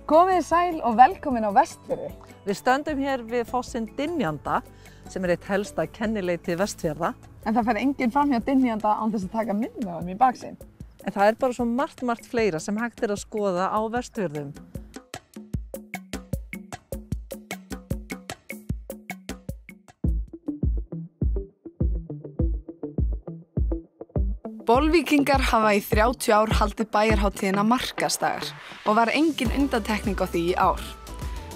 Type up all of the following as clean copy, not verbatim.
Komið sæl og velkomin á Vestfirði. Við stöndum hér við fossinn Dynjanda sem eitt helsta kennileiti Vestfjarða. En það fer enginn fram hjá Dynjanda án þess að taka mynd með honum í baksýn. En það bara svo margt fleira sem hægt að skoða á Vestfjörðum. Bolvíkingar hafa í 30 ár haldið bæjarhátíðina Markaðsdagar og var engin undantekning á því í ár.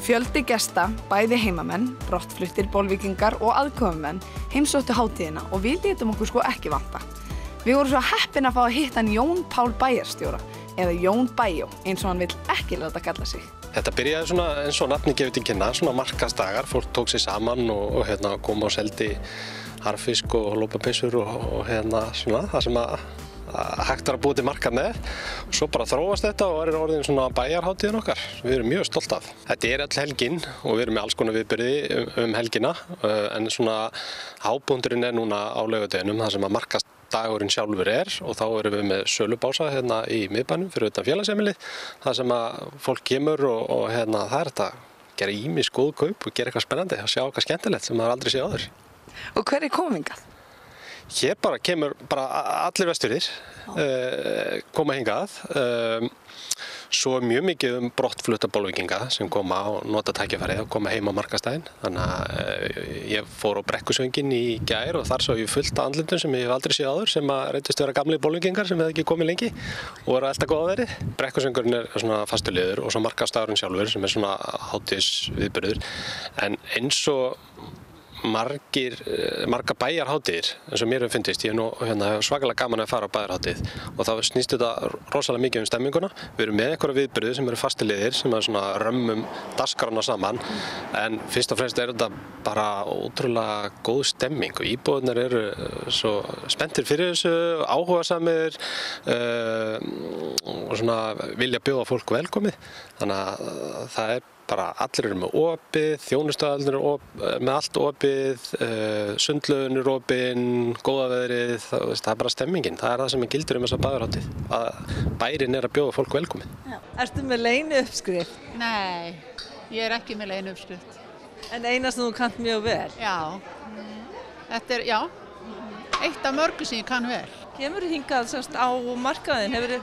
Fjöldi gesta, bæði heimamenn, brottfluttir Bolvíkingar og aðkomumenn heimsóttu hátíðina og við létum okkur sko ekki vanta. Við vorum svo heppin að fá að hitta hann Jón Pál bæjarstjóra, eða Jón Bæjó, eins og hann vill ekki láta kalla sig. Þetta byrjaði svona eins og nafni gefið til kynna, svona markaðsdagar. Fólk tók sig saman og kom og seldi harfisk og lópapeyssur og svona það sem að hægt að búa til markað með. Og svo bara þróast þetta og orðin svona bæjarhátíðin okkar. Við erum mjög stolt af. Þetta all helgin og við erum með alls konar viðburði helgina, en svona hápunkturinn núna á laugardeginum, þar sem að markaðsdagurinn sjálfur og þá erum við með sölubása í miðbænum fyrir utan félagsheimilið, þar sem að fólk kemur og það þetta gera ýmis góð kaup og gera eitthvað spennandi og sjá eitthvað skemmtilegt sem maður aldrei séð áður. Og hver kom hingað? Hér kemur allir Vestfirðir koma hingað. Svo mjög mikið brottflutta Bolvíkinga sem koma og nota tækifærið og koma heim á markaðsdaginn. Þannig að ég fór á Brekkusönginn í gær og þar sá ég fullt af andlitum sem ég hef aldrei séð áður, sem að reyndust vera gamlir Bolvíkingar sem hefði ekki komið lengi og voru að elta góða veðrið. Brekkusöngurinn svona fastur liður og svo markaðsdagurinn sjálfur sem svona hátíðisviðburður. En eins og marga bæjarhátíðir eins og mér hefur fundist, ég hef svakalega gaman að fara á bæjarhátíð og þá snýst þetta rosalega mikið stemminguna. Við erum með einhverja viðburði sem eru fastilegir sem svona römmum dagskrána saman, en fyrst og fremst þetta bara ótrúlega góð stemming og íbúarnir eru svo spenntir fyrir þessu, áhugasamir og svona vilja bjóða fólk velkomið. Þannig að það bara allir eru með opið, þjónustuaðalinn með allt opið, sundlaugin opin, góða veðrið, það bara stemmingin. Það það sem gildir þessa bæjarhátíð, að bærinn að bjóða fólk velkomið. Ertu með leyniuppskrift? Nei, ég ekki með leyniuppskrift. En eina sem þú kannt mjög vel? Já, þetta eitt af mörgu sem ég kann vel. Kemur þú hingað á markaðinn?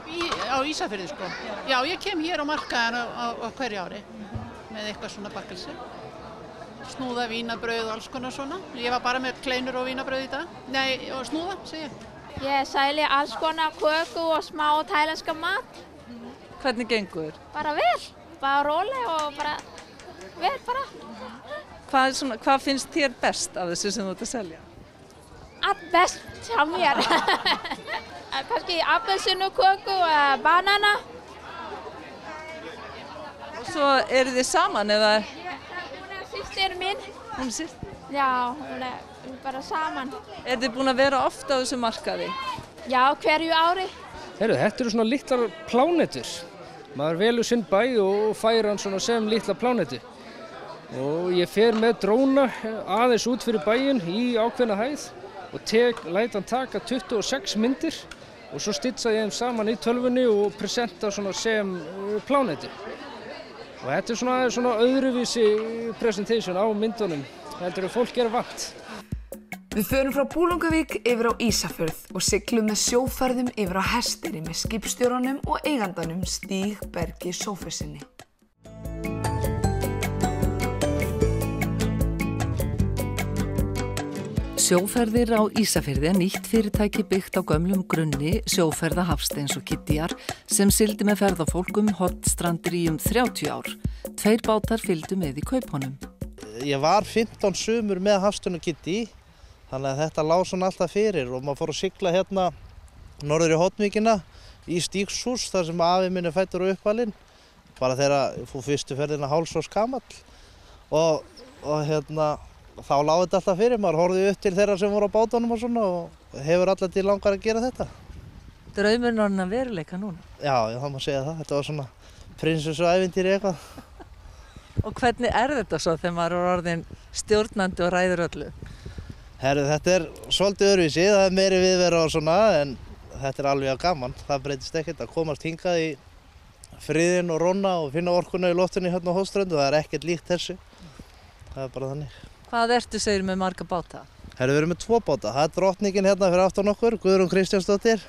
Á Ísafirði sko. Já, ég kem hér á markaðinn á hverju ári. Með eitthvað svona bakkelsi. Snúða, vínabrauð og alls konar svona. Ég var bara með kleinur og vínabrauð í dag. Nei, og snúða, segi ég. Ég selji alls konar köku og smá tælenska mat. Hvernig gengur? Bara vel. Bara róleg og bara vel bara. Hvað finnst þér best af þessu sem þú ert að selja? Allt best hjá mér. Kannski appelsínuköku og banana. Svo eru þið saman eða? Hún systir mín. Hún systir? Já, hún bara saman. Þið búin að vera ofta á þessu markaði? Já, hverju ári. Þetta eru svona litlar plánetur. Maður velur sinn bæ og fær hann svona sem litla plánetu. Og ég fer með dróna aðeins út fyrir bæinn í ákveðna hæð og læt hann taka 26 myndir og svo stitsa ég þeim saman í tölvunni og presenta svona sem plánetu. Og þetta er svona öðruvísi presentation á myndunum, heldur fólk vant. Við förum frá Búlangavík yfir á Ísafjörð og siglum með sjóferðum yfir á Hesteyri með skipstjóranum og eigandanum Stíg Bergi Sófussyni. Sjóferðir á Ísafirði nýtt fyrirtæki byggt á gömlum grunni sjóferða Hafsteins og Kittýjar sem sigldi með ferðafólk Hornstrandir í 30 ár. 2 bátar fylgdu með í kaupunum. Ég var 15 sumur með Hafstein og Kittý, þannig að þetta lá svona alltaf fyrir og maður fór að sigla hérna norður í Hornvíkina í Stígshús þar sem afi minn fæddur og uppalinn, bara þegar ég fór fyrstu ferðina hálfs gamall og þá lá þetta alltaf fyrir, maður horfði upp til þeirra sem voru á bátunum og svona og hefur alltaf til langar að gera þetta. Draumurinn orðinn að veruleika núna? Já, það má segja það. Þetta var svona prinsessuævintýri eitthvað. Og hvernig þetta svo þegar maður er orðinn stjórnandi og ræður öllu? Þetta svolítið öðruvísi, það meiri viðvera og svona, en þetta alveg gaman. Það breytist ekkert að komast hingað í friðinn og róna og finna orkuna í loftinu hérna á Hornströnd og það ekkert líkt þessu. Það bara þannig. Hvað ertu segir með marga báta? Við erum með 2 báta. Það drottningin hérna fyrir aftan okkur, Guðrún Kristjánsdóttir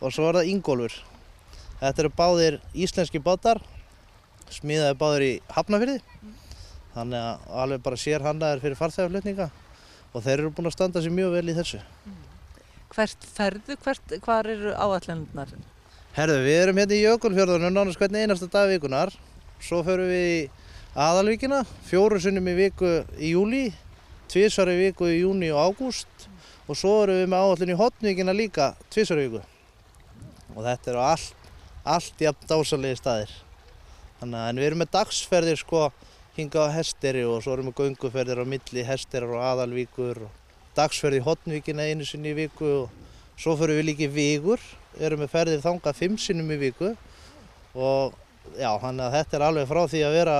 og svo það Ingólfur. Þetta eru báðir íslenski bátar, smíðaði báðir í Hafnarfirði. Þannig að alveg bara sérhannaðir fyrir farþegaflutninga og þeir eru búin að standa sig mjög vel í þessu. Hvert ferðu? Hvar eru áætlanirnar? Við erum hérna í Jökulfjörðunum nánast hvern einasta dag vikunar. Svo förum við í Aðalvíkina 4 sinnum í viku í júlí, 2 í viku í júní og ágúst og svo erum við með áætlun í Hornvíkina líka 2 í viku. Og þetta eru allt jafn dásamlegir staðir. En við erum með dagsferðir sko hingað á Hesteyri og svo erum við gönguferðir á milli Hesteyrar og Aðalvíkur og dagsferð í Hornvíkina 1 sinni í viku og svo förum við líka í Vigur, erum með ferðir þangað 5 sinnum í viku og já, þannig að þetta er alveg frá því að vera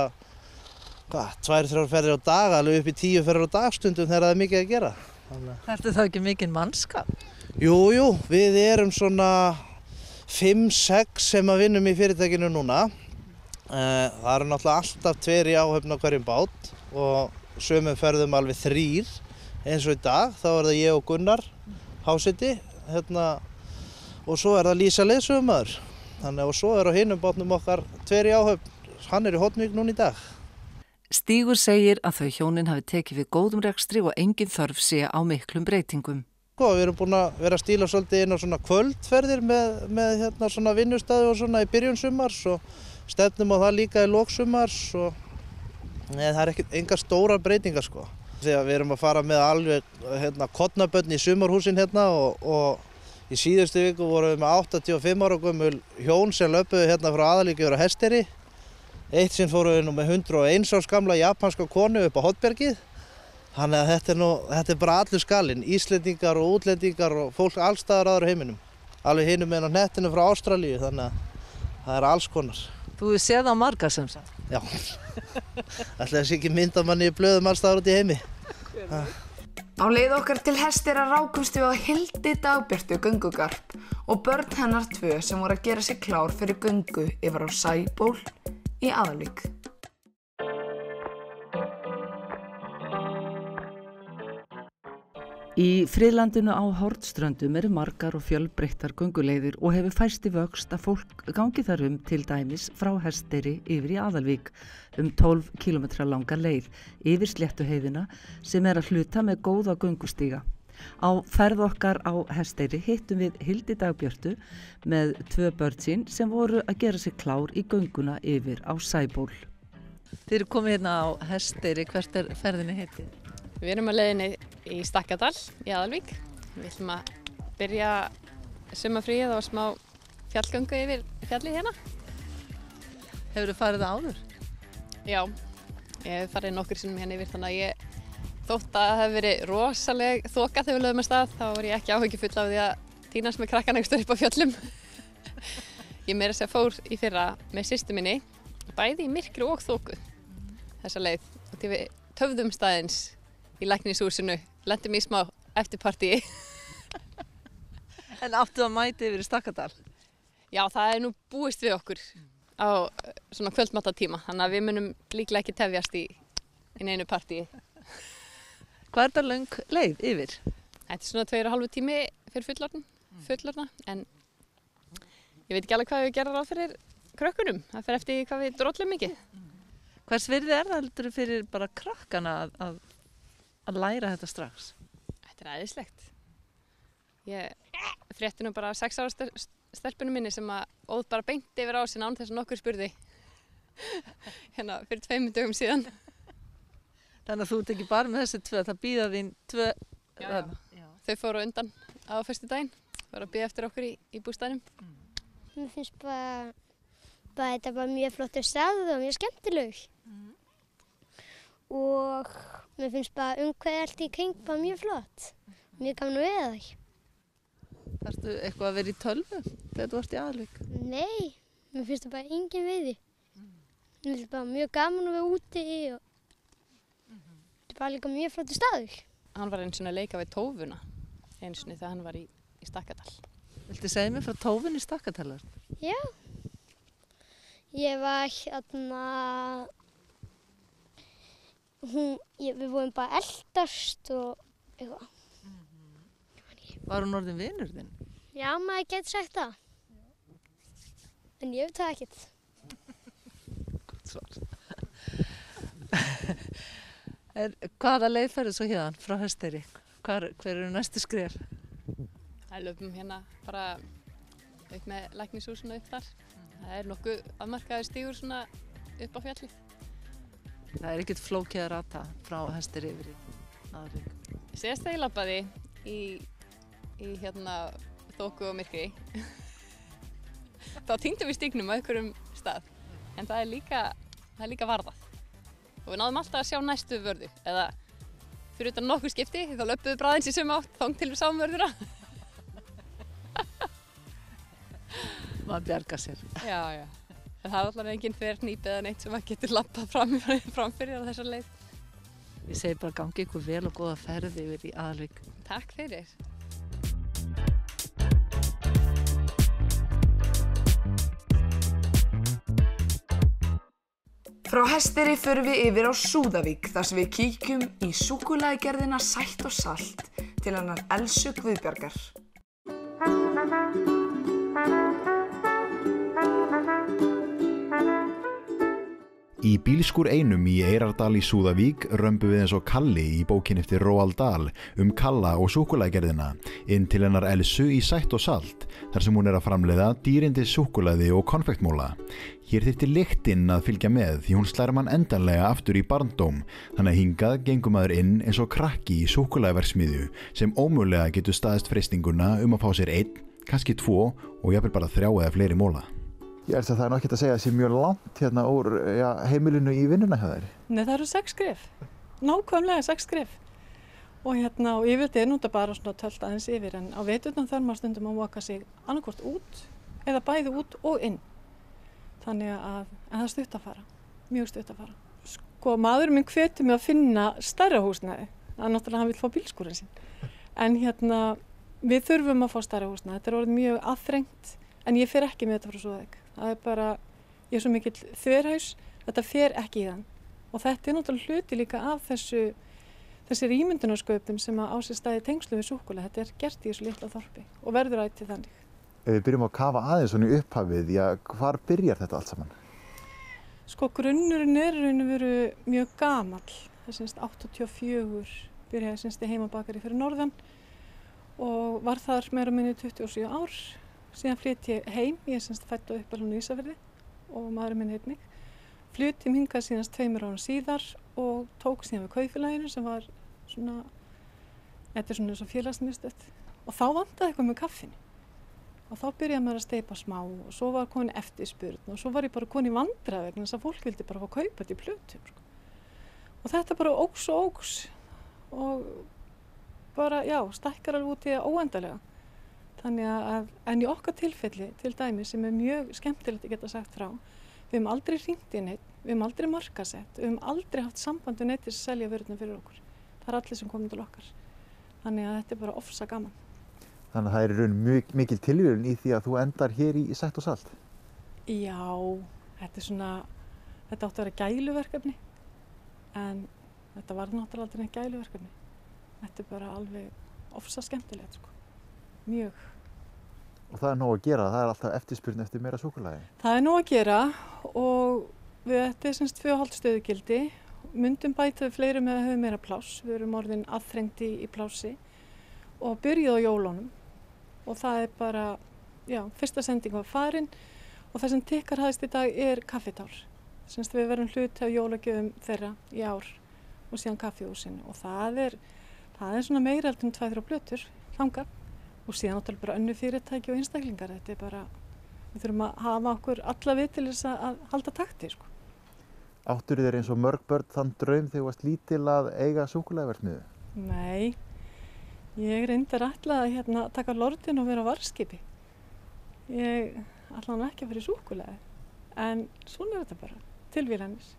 2-3 ferðir á dag, alveg upp í 10 ferðir á dagstundum þegar það er mikið að gera. Ertu það ekki mikinn mannskap? Jú, við erum svona 5-6 sem að vinnum í fyrirtækinu núna. Það eru náttúrulega alltaf 2 í áhöfn á hverjum bát og sömum ferðum alveg 3 eins og í dag. Þá er það ég og Gunnar Háseti og svo er það Lísa leiðsögumaður. Og svo er á hinum bátnum okkar 2 í áhöfn, hann er í Hornvík núna í dag. Stígur segir að þau hjónin hafi tekið við góðum rekstri og engin þörf sé á miklum breytingum. Við erum búin að vera að stíla svolítið inn á svona kvöldferðir með svona vinnustæði og svona í byrjun sumars og stefnum á það líka í lok sumars og það er engar stóra breytingar sko. Þegar við erum að fara með alveg kornabörn í sumarhúsin og í síðustu viku vorum við með 85 ára gömul hjón sem löpuðu frá Aðalvík yfir á Hesteyri. Eitt sinn fórum við með 101 árs gamla japanska konu upp á Hoddbergið. Þannig að þetta er bara allur skalinn, Íslendingar og útlendingar og fólk allstaðar aðra heiminum. Alveg hinum með á nettinu frá Ástralíu, þannig að það er alls konar. Þú hefur séð á marga sem sagt? Já, ætli þessi ekki myndamanni í blöðum allstaðar út í heimi. Á leið okkar til Hesteyrar rákumst við á Hildi Dagbjörtu göngugarp og börn hennar 2 sem voru að gera sig klár fyrir göngu yfir á Sæból í Aðalvík. Í friðlandinu á Hornströndum eru margar og fjölbreyttar gönguleiðir og hefur færst í vöxt að fólk gangi þar til dæmis frá Hesteyri yfir í Aðalvík 12 km langa leið yfir Sléttuheiðina sem er að hluta með góða göngustíga. Á ferð okkar á Hesteyri hittum við Hildi Dagbjörtu með 2 börn sín sem voru að gera sig klár í gönguna yfir á Sæból. Þið eru komið hérna á Hesteyri, hvert er ferðinni heitið? Við erum á leiðinni í Stakkadal í Aðalvík. Við ætlum að byrja sumarfríið á smá fjallgöngu yfir fjallið hérna. Hefurðu farið það áður? Já, ég hef farið nokkur sinnum hérna yfir þannig að þótt að það hef verið rosaleg þoka þegar við lögðum af stað, þá var ég ekki áhyggjufull af því að tínast með krakkan einhvers staðar upp á fjöllum. Ég meira að segja fór í fyrra með systur minni, bæði í myrkri og þoku þessa leið. Og því við töfðum staðins í læknishúsinu, lentum í smá eftirpartíi. En áttu að mæti yfir í Stakkadal? Já, það er nú búist við okkur á svona kvöldmattatíma, þannig að við munum líklega ekki tefjast í neinu partíi. Hvað er þetta löng leið yfir? Þetta er svona 2,5 tími fyrir fullorðna, en ég veit ekki alveg hvað við gerum ráð fyrir krökkunum. Það fer eftir hvað við drollum mikið. Hvers virði er það heldur fyrir bara krakkana að læra þetta strax? Þetta er æðislegt. Ég frétti nú bara 6 ára stelpunum minni sem að óð bara beint yfir á sinna án þess að nokkur spurði hérna fyrir 2 dögum síðan. Þannig að þú ert ekki bara með þessi 2, það bíða þín 2. Já. Þau fóru undan á föstudaginn, fóru að bíða eftir okkur í bústaðnum. Mér finnst bara þetta bara mjög flottur staður og mjög skemmtileg. Og mér finnst bara umhverfið allt í kring bara mjög flott. Mjög gaman að vera þar. Þarftu eitthvað að vera í tölvu þegar þú ert í Aðalvík? Nei, mér finnst það bara engin við því. Mér finnst bara mjög gaman að vera úti og þetta er bara líka mjög flottur staður. Hann var eins og að leika við tófuna eins og þegar hann var í Stakkadal. Viltu segja mér frá tófunni í Stakkadal? Já. Ég var hérna, við vorum bara að eldast og eitthvað. Var hún orðin vinur þinn? Já, maður getur sagt það. En ég veit það ekkert. Gott svar. Hvaða leið ferðu svo hérna frá Hesteyri? Hver eru næstu skref? Það löpum hérna bara upp með læknishúsinu upp þar. Það nokkuð afmarkaður stígur svona upp á fjallið. Það ekkert flókið að rata frá Hesteyri yfir í Aðalvík. Síðast þegar ég labbaði í hérna þoku og myrkri þá týndum við stígnum á einhverjum stað. En það er líka varðað. Og við náðum alltaf að sjá næstu vörðu. Eða fyrir utan nokkur skipti þá löpum við bræðins í sömu átt þangað til við sáum vörðuna. Maður bjargar sér. Já. En það allavega enginn þvernýp eða neitt sem maður getur labbað framfyrir á þessa leið. Ég segi bara gangi ykkur vel og góða ferð yfir í Aðalvík. Takk fyrir. Frá Hesteyri förum við yfir á Súðavík þar sem við kíkjum í súkkulaðigerðina Sætt og salt til hennar Elsu Guðbjargar. Í bílskúr einum í Eyrardal í Súðavík römbum við eins og Kalli í bókin eftir Roald Dahl Kalla og súkkulaðigerðina inn til hennar Elsu í Sætt og salt þar sem hún að framleiða dýrindis súkkulaði og konfektmóla. Hér þyrfti lyktin að fylgja með því hún slær mann endanlega aftur í barndóm þannig að hingað gengur maður inn eins og krakki í súkkulaðiverksmiðju sem ómögulega getur staðist freistinguna að fá sér 1, kannski 2 og jafnvel bara 3 eða fleiri móla. Ég held að það ekki að segja að það sé mjög langt hérna úr heimilinu í vinnuna hjá þér. Nei, það eru 6 skref. Nákvæmlega 6 skref. Og yfirleitt nú bara svona tölt aðeins yfir en á veturna þarf maður stundum að vaka sig annarkvort út eða bæði út og inn. Þannig að það er stutt að fara. Mjög stutt að fara. Sko, maðurinn minn hvetur mig að finna stærra húsnæði. Það er náttúrulega hann vill fá bílskúrinn sinn. En við þurfum að fá stærra húsnæði. Þetta er orðið mjög aðþrengt en ég fer ekki með þetta frá Súðavík. Það er bara, ég er svo mikill þverhaus, þetta fer ekki í þann. Og þetta er náttúrulega hluti líka af þessi ímyndunarsköpun sem á sér staði tengslu við súkkulaði. Þetta er gert í þessu litla þorpi og verður ætíð þannig. Ef við byrjum að kafa aðeins svona í upphafið, hvar byrjar þetta allt saman? Sko, grunnurinn er raun og veru mjög gamall. Það er 84 byrjaði í heimabakari fyrir norðan og var þar meira minni 27 ár. Síðan flytt ég heim, ég er fædd og uppalinn á Ísafirði og maðurinn minn heit mig. Flytt ég hingað síðan 2 árum síðar og tók síðan við kaupfélaginu sem var svona, þetta er svona eins og félagsmiðstöð. Og þá vantaði eitthvað með kaffinu. Og þá byrjaði maður að steypa smá og svo var komin eftirspurn og svo var ég bara komin í vandræði vegna þess að fólk vildi bara fá kaupa þetta í plötum. Og þetta bara óx og bara, stækkar alveg út í það óendanlega. Þannig en í okkar tilfelli, til dæmi, sem er mjög skemmtilegt að geta sagt frá, við höfum aldrei hringt í neitt, við höfum aldrei markasett, við höfum aldrei haft samband við neitt til að selja vörurnar fyrir okkur. Það er allir sem komið til okkar. Þannig að þetta er bara ofsa gaman. Þannig að það er í raun mikil tilviljun í því að þú endar hér í Sætt og salt? Já, þetta átti að vera gæluverkefni, en þetta var náttúrulega aldrei neitt gæluverkefni. Þetta er bara alveg ofsa skemmtilegt, sko. Mjög. Og það er nóg að gera, það er alltaf eftirspurn eftir meira súkkulaði? Það er nóg að gera og þetta er 2,5 stöðugildi. Myndum bæta við fleiri með að hafa meira pláss. Við erum orðin aðþrengd í plássi og byrjuð á jólunum. Og það er bara, fyrsta sending var farin og það sem tikkar hæðist í dag er kaffitár. Við verðum hluti af jólagjöfum þeirra í ár og síðan kaffihúsinu. Og það er svona meira heldur en 2-3 plötur þangað. Og síðan náttúrulega bara önnur fyrirtæki og einstaklingar. Þetta er bara, við þurfum að hafa okkur alla við til þess að halda takti, sko. Áttur þér eins og mörg börn þann draum þegar þú varst lítil að eiga súkkulaðiverksmiðju? Nei, ég reyndar ætla að taka lordin og vera á varðskipi. Ég ætla ekki að vera í súkkulaði, en svona er þetta bara, tilvílanir.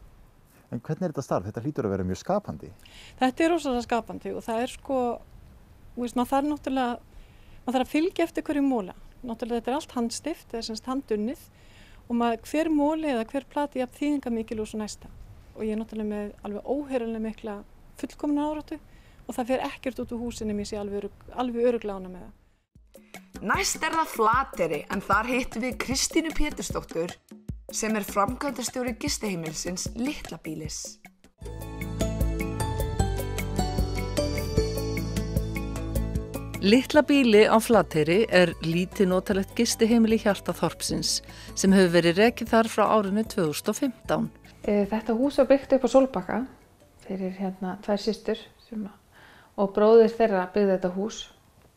En hvernig er þetta starf? Þetta hlýtur að vera mjög skapandi. Þetta er rosalega skapandi og það er maður þarf að fylgja eftir hverju móla. Náttúrulega þetta er allt handstift, það er handunnið og hver móli eða hver plati jafn þýðingarmikil og svo næsta. Og ég er náttúrulega með alveg óheyrilega mikla fullkomna áráttu og það fer ekkert út úr húsinu mér sé alveg örugglega ánægð með það. Næst það Flateyri en þar hittum við Kristínu Pétursdóttur sem framkvæmdastjóri gistiheimilisins Litla Býlis. Litla Býli á Flateyri lítið notalegt gistiheimili Hjartaþorpsins sem hefur verið rekið þar frá árinu 2015. Þetta hús var byggt upp á Sólbakka fyrir tvær systur og bróðir þeirra byggði þetta hús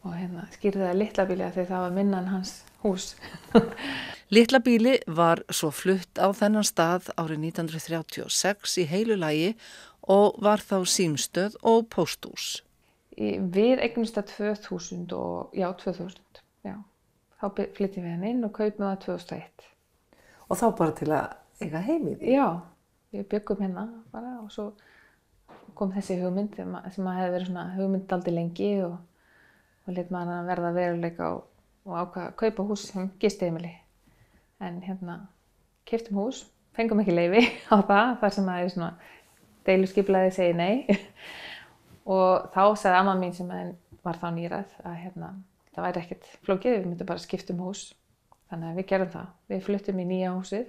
og skýrði það Litla Býli af því það var minna en hans hús. Litla Býli var svo flutt á þennan stað árið 1936 í heilu lagi og var þá símstöð og pósthús. Við eignumst það 2000 og þá flyttum við inn og kaupum það 2001. Og þá bara til að eiga heimili? Já, við byggum bara og svo kom þessi hugmynd sem hefði verið svona hugmynd aldrei lengi og lét maður verða veruleika og ákvað að kaupa hús sem gistiheimili. En keyptum hús, fengum ekki leyfi á það þar sem það svona deiluskipulagið segi nei. Og þá sagði amma mín sem var þá nýræð að það væri ekkert flókið, við myndum bara skipta hús. Þannig að við gerðum það. Við fluttum í nýja húsið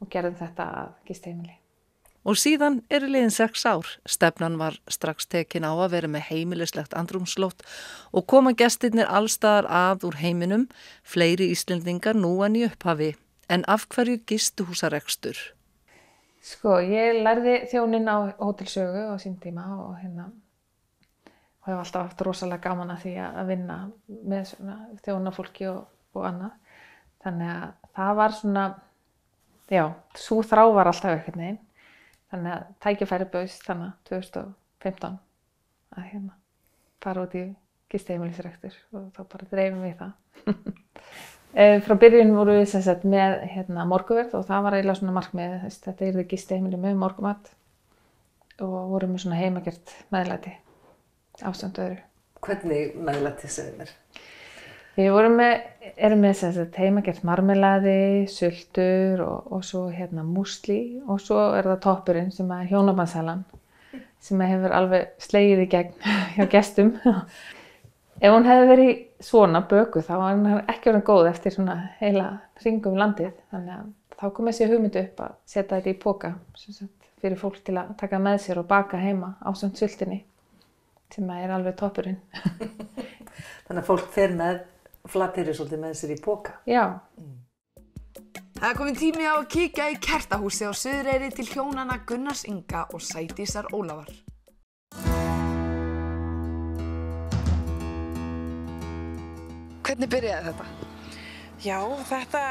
og gerðum þetta að gistiheimili. Og síðan liðin 6 ár. Stefnan var strax tekin á að vera með heimilislegt andrúmsloft og koma gestirnir allstaðar að úr heiminum, fleiri Íslendingar nú en í upphafi. En af hverju gistuhúsarekstur? Sko, ég lærði þjóninn á Hótel Sögu á sín tíma og hef alltaf haft rosalega gaman að því að vinna með þjónafólki og annað. Þannig að það var svona, sú þrá var alltaf einhvern veginn. Þannig að tækifæri bauðst 2015 að fara út í gistiheimilisrekstur og þá bara dreifum við það. Frá byrjun vorum við með morgunverð og það var eiginlega svona markmið. Þetta yrði gistiheimili með morgunmat og vorum með svona heimagert meðlæti ásamt öðru. Hvernig meðlæti segir mér? Við erum með heimagert marmelaði, sultur og svo músli og svo það toppurinn sem hjónabandssalan sem hefur alveg slegið í gegn hjá gestum. Ef hún hefði verið svona bökuð þá var hún ekki orðin góð eftir svona heila hringum landið. Þannig að þá kom þessi hugmynd upp að setja þetta í poka fyrir fólk til að taka með sér og baka heima ásamt sultinni sem alveg toppurinn. Þannig að fólk fer með Flateyri svolítið með sér í poka? Já. Það kominn tími á að kíkja í Kertahúsið á Suðureyri til hjónanna Gunnars Inga og Sædísar Ólafar. Hvernig byrjaði þetta? Já, þetta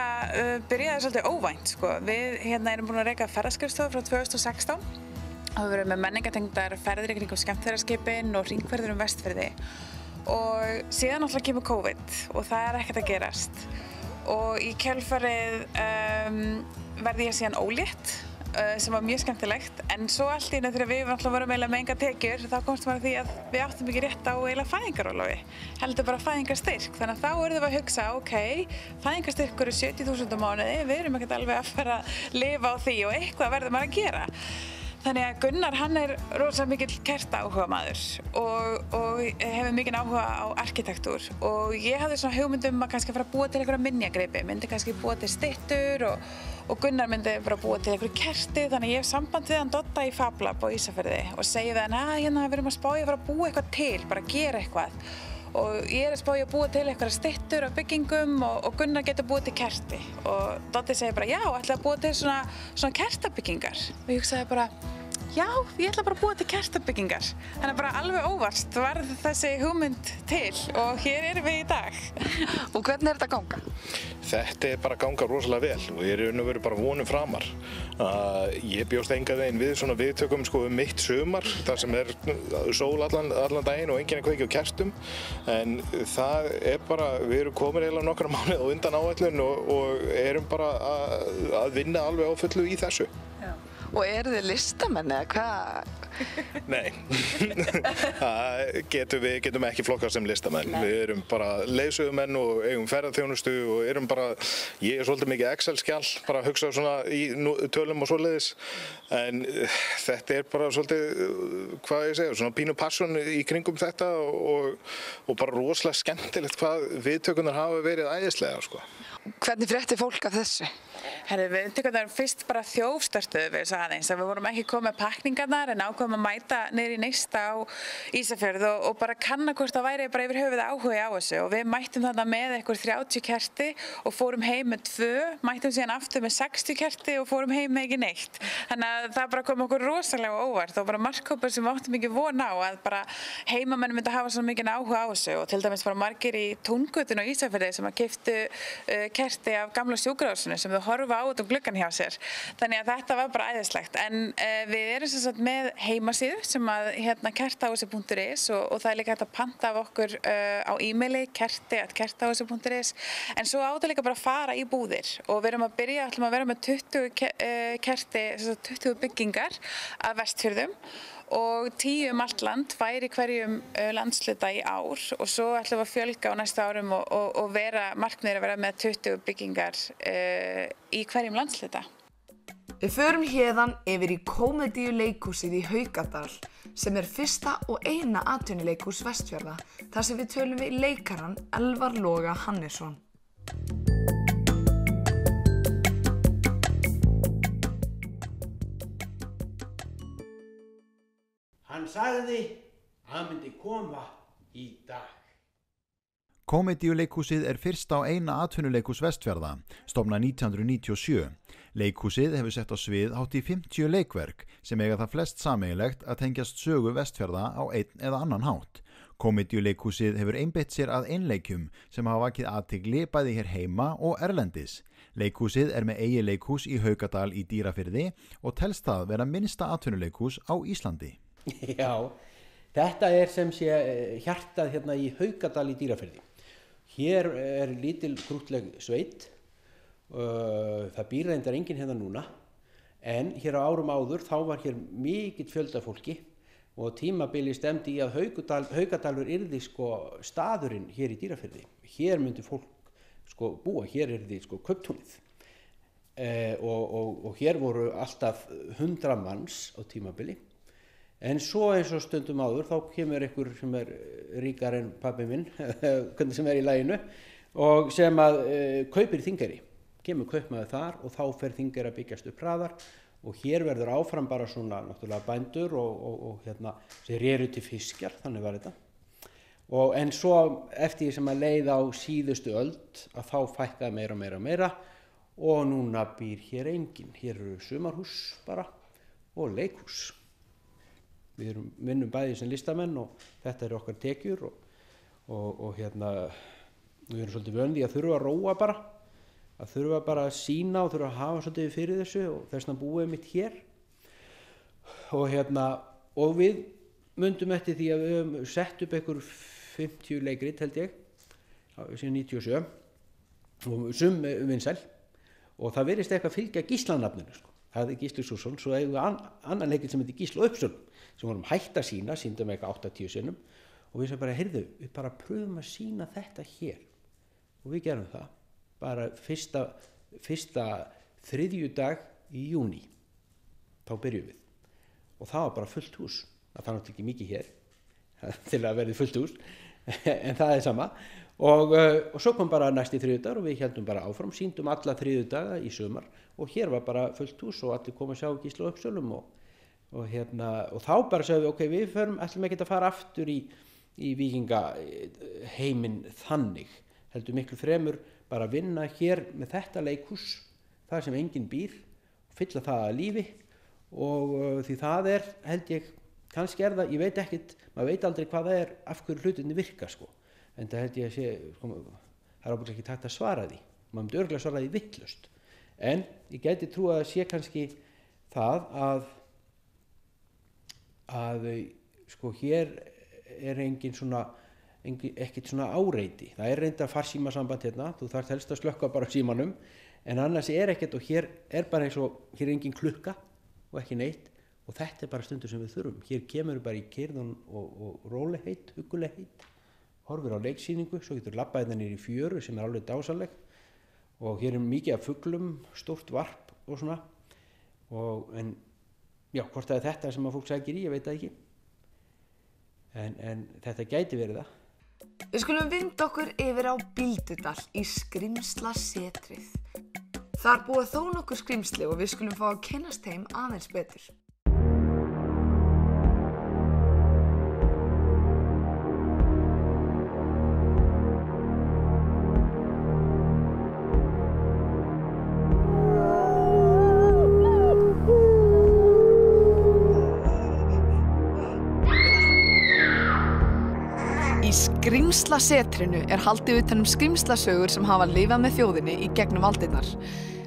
byrjaði svolítið óvænt, sko. Við erum búin að reka ferðaskrifstofu frá 2016 og við erum með menningartengdar ferðir í kringum skemmtiferðaskipin og hringferðir Vestfirði. Og síðan náttúrulega kemur COVID og það ekkert að gerast. Og í kjölfarið verði ég síðan ólétt sem var mjög skemmtilegt. En svo allt í einu þegar við vorum eiginlega með engar tekjur þá komst maður að því að við áttum ekki rétt á eiginlega fæðingarorlofi. Heldur bara fæðingarstyrk. Þannig að þá urðum við að hugsa, fæðingarstyrkur 70.000 á mánuði, við erum ekkert alveg að fara að lifa á því og eitthvað verður maður að gera. Þannig að Gunnar, hann rosalega mikill kertaáhugamaður og hefur mikinn áhuga á arkitektúr og ég hafði svona hugmynd að kannski fara að búa til einhverja minjagripi, myndi kannski búa til styttur og Gunnar myndi bara búa til einhverju kerti, þannig ég hef samband við hann Dodda í Fablab á Ísafirði og segi við hann við erum að spá í að fara að búa eitthvað til, bara gera eitthvað. Og ég að spá í að búa til einhverja styttur af byggingum og Gunnar getur búið til kerti. Og Doddi segir bara, já, ætla að búa til svona kertabyggingar. Og ég hugsaði bara, já, ég ætla bara að búa til kertabyggingar. Þannig að bara alveg óvart varð þessi hugmynd til og hér erum við í dag. Og hvernig þetta að ganga? Þetta bara að ganga rosalega vel og ég raun og veru bara vonum framar. Ég bjóst engan veginn við svona viðtökum mitt sumar, þar sem sól allan daginn og enginn kveiki á kertum. En það bara, við erum komin eiginlega nokkra mánuði á undan áætlun og erum bara að vinna alveg á fullu í þessu. Og þið listamenn eða hvað? Nei, við getum ekki flokkast sem listamenn. Við erum bara leiðsögumenn og eigum ferðaþjónustu og erum bara, ég er svolítið mikið Excel-skjal, bara að hugsa svona í tölum og svoleiðis. En þetta er bara svolítið, hvað ég segja, svona pínu passion í kringum þetta og bara rosalega skemmtilegt hvað viðtökurnar hafa verið æðislega, sko. Hvernig frétti fólk af þessu? Herri, viðtökurnar fyrst bara þjófstörtuðu við þessu aðeins. Við vorum ekki komið með pakningarnar en ákveðum að mæta niður í Neista á Ísafjörð og bara kanna hvort það væri bara yfir höfuð áhugi á þessu. Og við mættum þarna með einhver 30 kerti og fórum heim með 2, mættum síðan aftur með 60 kerti og fórum heim með ekki neitt. Þannig að það bara kom okkur rosalega óvart og bara markhópur sem við áttum ekki von á að bara heimamenn myndi hafa svona mikinn áhuga á þessu og til dæmis bara margir í Túngötun og Ísafirði sem að keyptu kerti af gamla sjúkrahúsinu sem þau horfa á út um gluggann hjá sér. Þannig að þetta var bara æðislegt. En við erum sem sagt með heimasíðu sem að kertahusi.is og það er líka hægt að panta af okkur á e-maili kerti@kertahusi.is en svo áttu líka bara að fara í búðir og við erum að vera með 20 kerti, 20 byggingar af Vestfjörðum og 10 allt land, 2 í hverjum landshluta í ár og svo ætlum við að fjölga á næstu árum og markmiðið að vera með 20 byggingar í hverjum landshluta. Við förum héðan yfir í Kómedíuleikhúsið í Haukadal sem er fyrsta og eina atvinnuleikhús Vestfjarða þar sem við tölum við leikarann Elvar Loga Hannesson. Hann sagði að hann myndi koma í dag. Kómedíuleikhúsið er fyrsta og eina atvinnuleikhús Vestfjarða, stofnað 1997. Leikhúsið hefur sett á svið hátt í 50 leikverk sem eiga það flest sameiginlegt að tengjast sögu Vestfjarða á einn eða annan hátt. Kómedíuleikhúsið hefur einbeitt sér að einleikjum sem hafa vakið athygli bæði hér heima og erlendis. Leikhúsið er með eigið leikhús í Haukadal í Dýrafirði og telst það vera minnsta atvinnuleikhús á Íslandi. Já, þetta er sem sé hjartað hérna í Haukadal í Dýrafirði. Hér er lítil krúttleg sveit, það býr reyndar enginn hérna núna, en hér á árum áður þá var hér mikill fjölda fólki og tímabili stemdi í að Haukadalur yrði staðurinn hér í Dýrafirði. Hér myndi fólk búa, hér yrði kauptúnið og hér voru alltaf 100 manns á tímabili. En svo eins og stundum áður þá kemur einhver sem er ríkar en pabbi minn, hvernig sem er í laginu, og sem að kaupir Þingeyri. Kemur kaupmaður þar og þá fer Þingeyri að byggjast upp hraðar og hér verður áfram bara svona náttúrulega bændur og þeir eru til fiskjar, þannig var þetta. En svo eftir því sem að leið á síðustu öld að þá fækkaði meira og núna býr hér enginn. Hér eru sumarhús bara og leikhús. Við vinnum bæði sem listamenn og þetta eru okkar tekjur og við erum svolítið vön því að þurfa að róa bara, að þurfa bara að sýna og þurfa að hafa svolítið fyrir þessu og þess vegna búum við mitt hér og við mundum eftir því að við höfum sett upp einhver 50 leikrit held ég, síðan 97 og sum vinsæl og það virðist eitthvað fylgja Gíslanafninu Það er Gísli Súrsson, svo eigum við annan leikrit sem heitir Gísli og Uppsölum sem vorum hægt að sína, sýndum eitthvað 8-10 sinnum og við sem bara, heyrðu, við bara pröfum að sína þetta hér og við gerum það bara fyrsta þriðjudag í júní þá byrjum við og það var bara fullt hús, það var náttúrulega ekki mikið hér til að verði fullt hús en það er sama og svo kom bara næsti þriðjudagur og við heldum bara áfram, sýndum alla þriðjudaga í sumar og hér var bara fullt hús og allir kom að sjá Gísla og Uppsölum og þá bara sagðum við ok, við ætlum ekki að fara aftur í víkingaheiminn þannig, heldur miklu fremur bara að vinna hér með þetta leikhús þar sem enginn býr, fylla það að lífi og því það er, held ég, kannski er það, ég veit ekkert, maður veit aldrei hvað það er, af hverju hlutinni virka en það held ég að sé, það er ábúinlega ekki takt að svara því, maður myndi örugglega svara því vitlaust, en ég gæti trú að sé kannski það að hér er ekkert svona áreiti, það er reyndar farsímasamband hérna, þú þarft helst að slökkva bara símanum, en annars er ekkert og hér er bara eins og, hér er engin klukka og ekki neitt og þetta bara stundur sem við þurfum. Hér kemur bara í kyrrð og rólegheit, huggulegheit, horfir á leiksýningu, svo getur labbað hérna niður í fjöru sem alveg dásaleg og hér mikið af fuglum, stórt varp og svona en já, hvort það þetta sem að fólk sækir í, ég veit það ekki en þetta gæti verið það. Við skulum vinda okkur yfir á Bíldudal í Skrímslasetrið. Þar búa þó nokkur skrímsli og við skulum fá að kynnast þeim aðeins betur. Í Skrímslasetrinu haldið utan skrímslasögur sem hafa lifað með þjóðinni í gegnum aldirnar.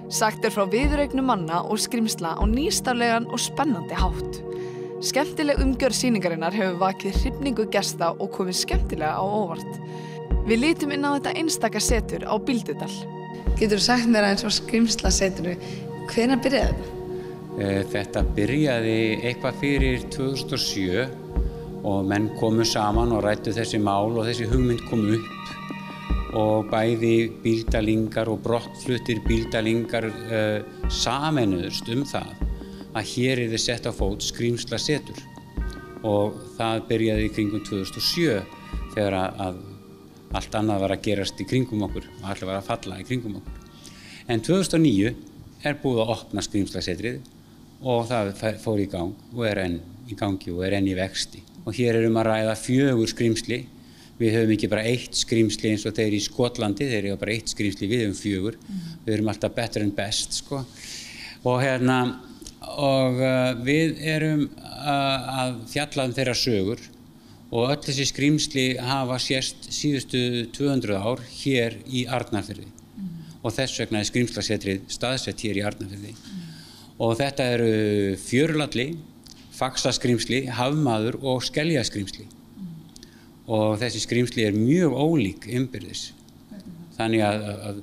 Sagt frá viðureign manna og skrímsla á nýstárlegan og spennandi hátt. Skemmtileg umgjörð sýningarinnar hefur vakið hrifningu gesta og komið skemmtilega á óvart. Við lítum inn á þetta einstaka setur á Bíldudal. Geturðu sagt mér aðeins frá Skrímslasetrinu, hvenær byrjaði þetta? Þetta byrjaði eitthvað fyrir 2007 og menn komu saman og ræddu þessi mál og þessi hugmynd kom upp og bæði Bíldalingar og brottfluttir Bíldalingar sameinuðust það að hér yrði sett á fót skrímslasetur og það byrjaði í kringum 2007 þegar að allt annað var að gerast í kringum okkur og allir var að falla í kringum okkur. En 2009 búið að opna skrímslasetrið og það fór í gang og enn í gangi og enn í vexti. Og hér að ræða 4 skrímsli. Við höfum ekki bara 1 skrímsli eins og þeir í Skotlandi, þeir eru bara 1 skrímsli, við höfum 4. Við erum alltaf better and best, sko. Og við erum að fjalla þeirra sögur og öll þessi skrímsli hafa sést síðustu 200 ár hér í Arnarfirði. Og þess vegna skrímslasetrið staðsett hér í Arnarfirði. Og þetta eru Fjörulalli, Faxaskrímsli, Hafmaður og Skeljaskrímsli. Og þessi skrímsli mjög ólík innbyrðis. Þannig að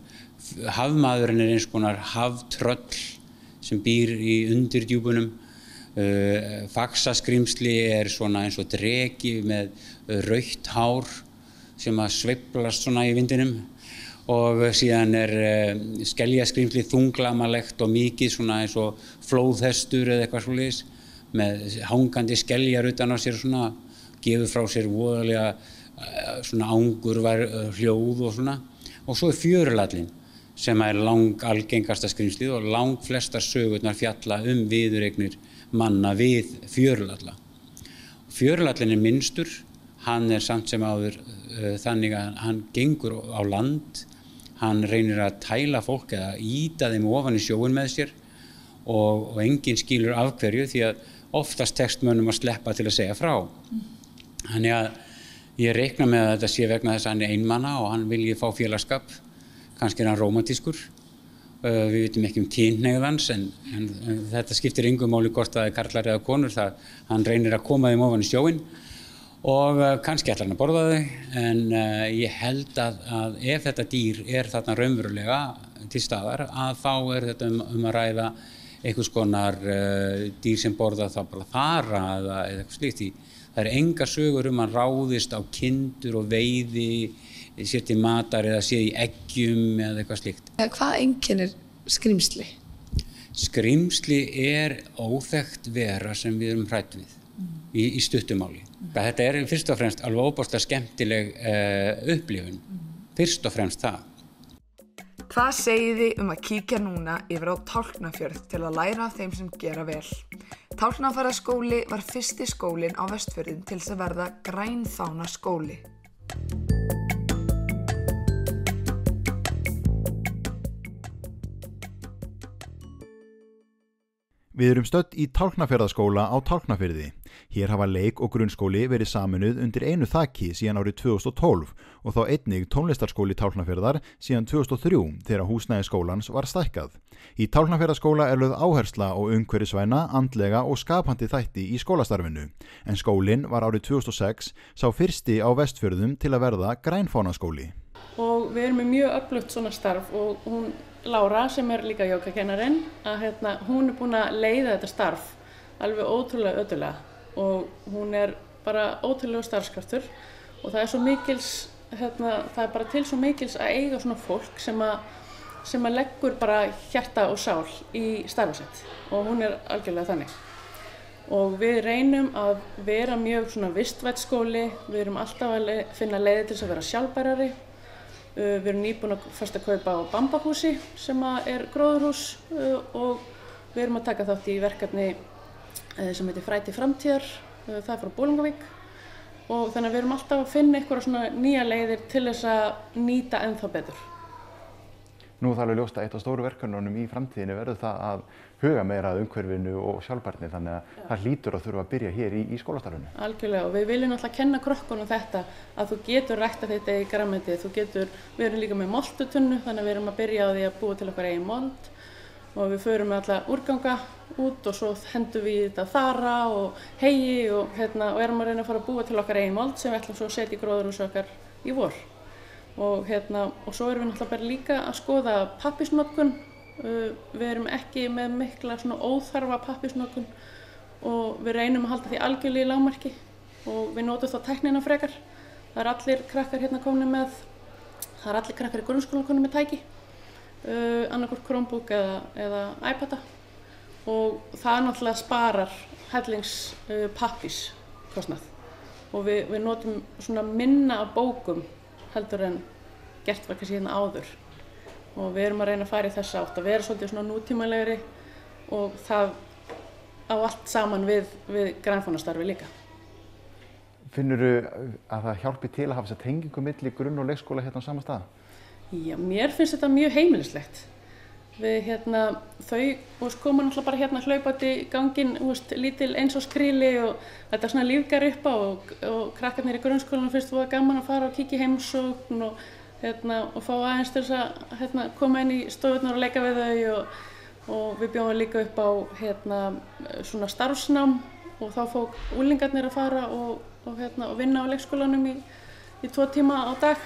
Hafmaðurinn eins konar haftröll sem býr í undirdjúpunum. Faxaskrímsli svona eins og dreki með rautt hár sem að sveiflast svona í vindinum. Og síðan Skeljaskrímsli þunglamalegt og mikið svona eins og flóðhestur eða eitthvað svoleiðis með hangandi skeljar utan á sér svona, gefur frá sér voðalega svona angurvær hljóð og svona. Og svo Fjörulallinn sem algengasta skrímslið og langflestar sögurnar fjalla viðureignir manna við Fjörulalla. Fjörulallinn minnstur, hann samt sem áður þannig að hann gengur á land, hann reynir að tæla fólk eða ýta þeim ofan í sjóinn með sér og enginn skilur af hverju því að oftast tekst mönnum að sleppa til að segja frá. Þannig að ég reikna með að þetta sé vegna þess að hann einmana og hann vilji fá félagsskap, kannski hann rómantískur. Við vitum ekki kynhneigð hans en þetta skiptir engu máli hvort það karlar eða konur, hann reynir að koma þeim ofan í sjóinn og kannski ætlar hann að borða þau en ég held að ef þetta dýr þarna raunverulega til staðar að þá þetta að ræða einhvers konar dýr sem borða þá bara þara eða eitthvað slíkt í. Það engar sögur hann ráðist á kindur og veiði sér til matar eða sér í eggjum eða eitthvað slíkt. Hvað einkennir skrímsli? Skrímsli óþekkt vera sem við erum hrædd við í stuttumáli. Þetta fyrst og fremst alveg óbáslega skemmtileg upplifun. Fyrst og fremst það. Hvað segið þið að kíkja núna yfir á Tálknafjörð til að læra af þeim sem gera vel? Tálknafjarðarskóli var fyrsti skólinn á Vestfjörðum til þess að verða grænfánaskóli. Við erum stödd í Tálknafjarðarskóla á Tálknafirði. Hér hafa leik- og grunnskóli verið sameinuð undir einu þaki síðan árið 2012 og þá einnig tónlistarskóli Tálknafjarðar síðan 2003 þegar húsnæði skólans var stækkað. Í Tálknafjarðarskóla lögð áhersla á umhverfisvæna, andlega og skapandi þætti í skólastarfinu. En skólinn var árið 2006 sá fyrsti á Vestfjörðum til að verða grænfánaskóli. Og við erum með mjög öflugt svona starf og hún Lára sem líka jógakennarinn að hún búin að leiða þetta starf alveg ótrúlega ötullega og hún bara ótrúlega starfskraftur og það svo mikils, það bara til svo mikils að eiga svona fólk sem að leggur bara hjarta og sál í starfið sitt og hún algjörlega þannig. Og við reynum að vera mjög svona vistvænn skóli, við erum alltaf að finna leiðir til þess að vera sjálfbærari. Við erum nýbúin að fyrst að kaupa á Bambahúsi sem gróðurhús og við erum að taka þátt í verkefni sem heitir Fræ til framtíðar, það frá Bolungarvík og þannig að við erum alltaf að finna einhverja svona nýja leiðir til þess að nýta ennþá betur. Nú það alveg ljóst að eitt af stóru verkefnunum í framtíðinni verður það að huga meira að umhverfinu og sjálfbærni þannig að það hlýtur að þurfa að byrja hér í skólastarfinu. Algjörlega og við viljum alltaf kenna krökkunum þetta að þú getur ræktað þetta í grænmeti, við erum líka með moltutunnu þannig að við erum að byrja á því að búa til okkar eigin mold og við förum með alla úrganga út og svo hendum við þetta þara og heyi og erum að reyna að fara að búa til okkar eigin mold sem við ætlum svo að setja í gróðurhús okkar í vor. Og svo erum við náttúrulega bara líka að skoða pappírsnotkun. Við erum ekki með mikla svona óþarfa pappírsnotkun og við reynum að halda því algjörlega í lágmarki og við notum þá tæknina frekar. Það allir krakkar komnir með, það allir krakkar í grunnskólanum komnir með tæki, annarkvort Chromebook eða iPada og það náttúrulega sparar hellings pappírskostnað og við notum svona minna af bókum heldur en gert var kannski áður og við erum að reyna að fara í þessa átt að vera svolítið svona nútímalegri og það á allt saman við grænfánastarfi líka. Finnurðu að það hjálpi til að hafa þessa tengingu milli grunn- og leikskóla á sama stað? Já, mér finnst þetta mjög heimilislegt. Við þau koma náttúrulega bara hlaupandi í ganginn, lítil eins og skríli og þetta svona lífgar upp á og krakkarnir í grunnskólanum finnst það gaman að fara og kíkja í heimsókn og fá aðeins til þess að koma inn í stofurnar og leika við þau og við bjóðum líka upp á svona starfsnám og þá fá unglingarnir að fara og vinna á leikskólanum í 2 tíma á dag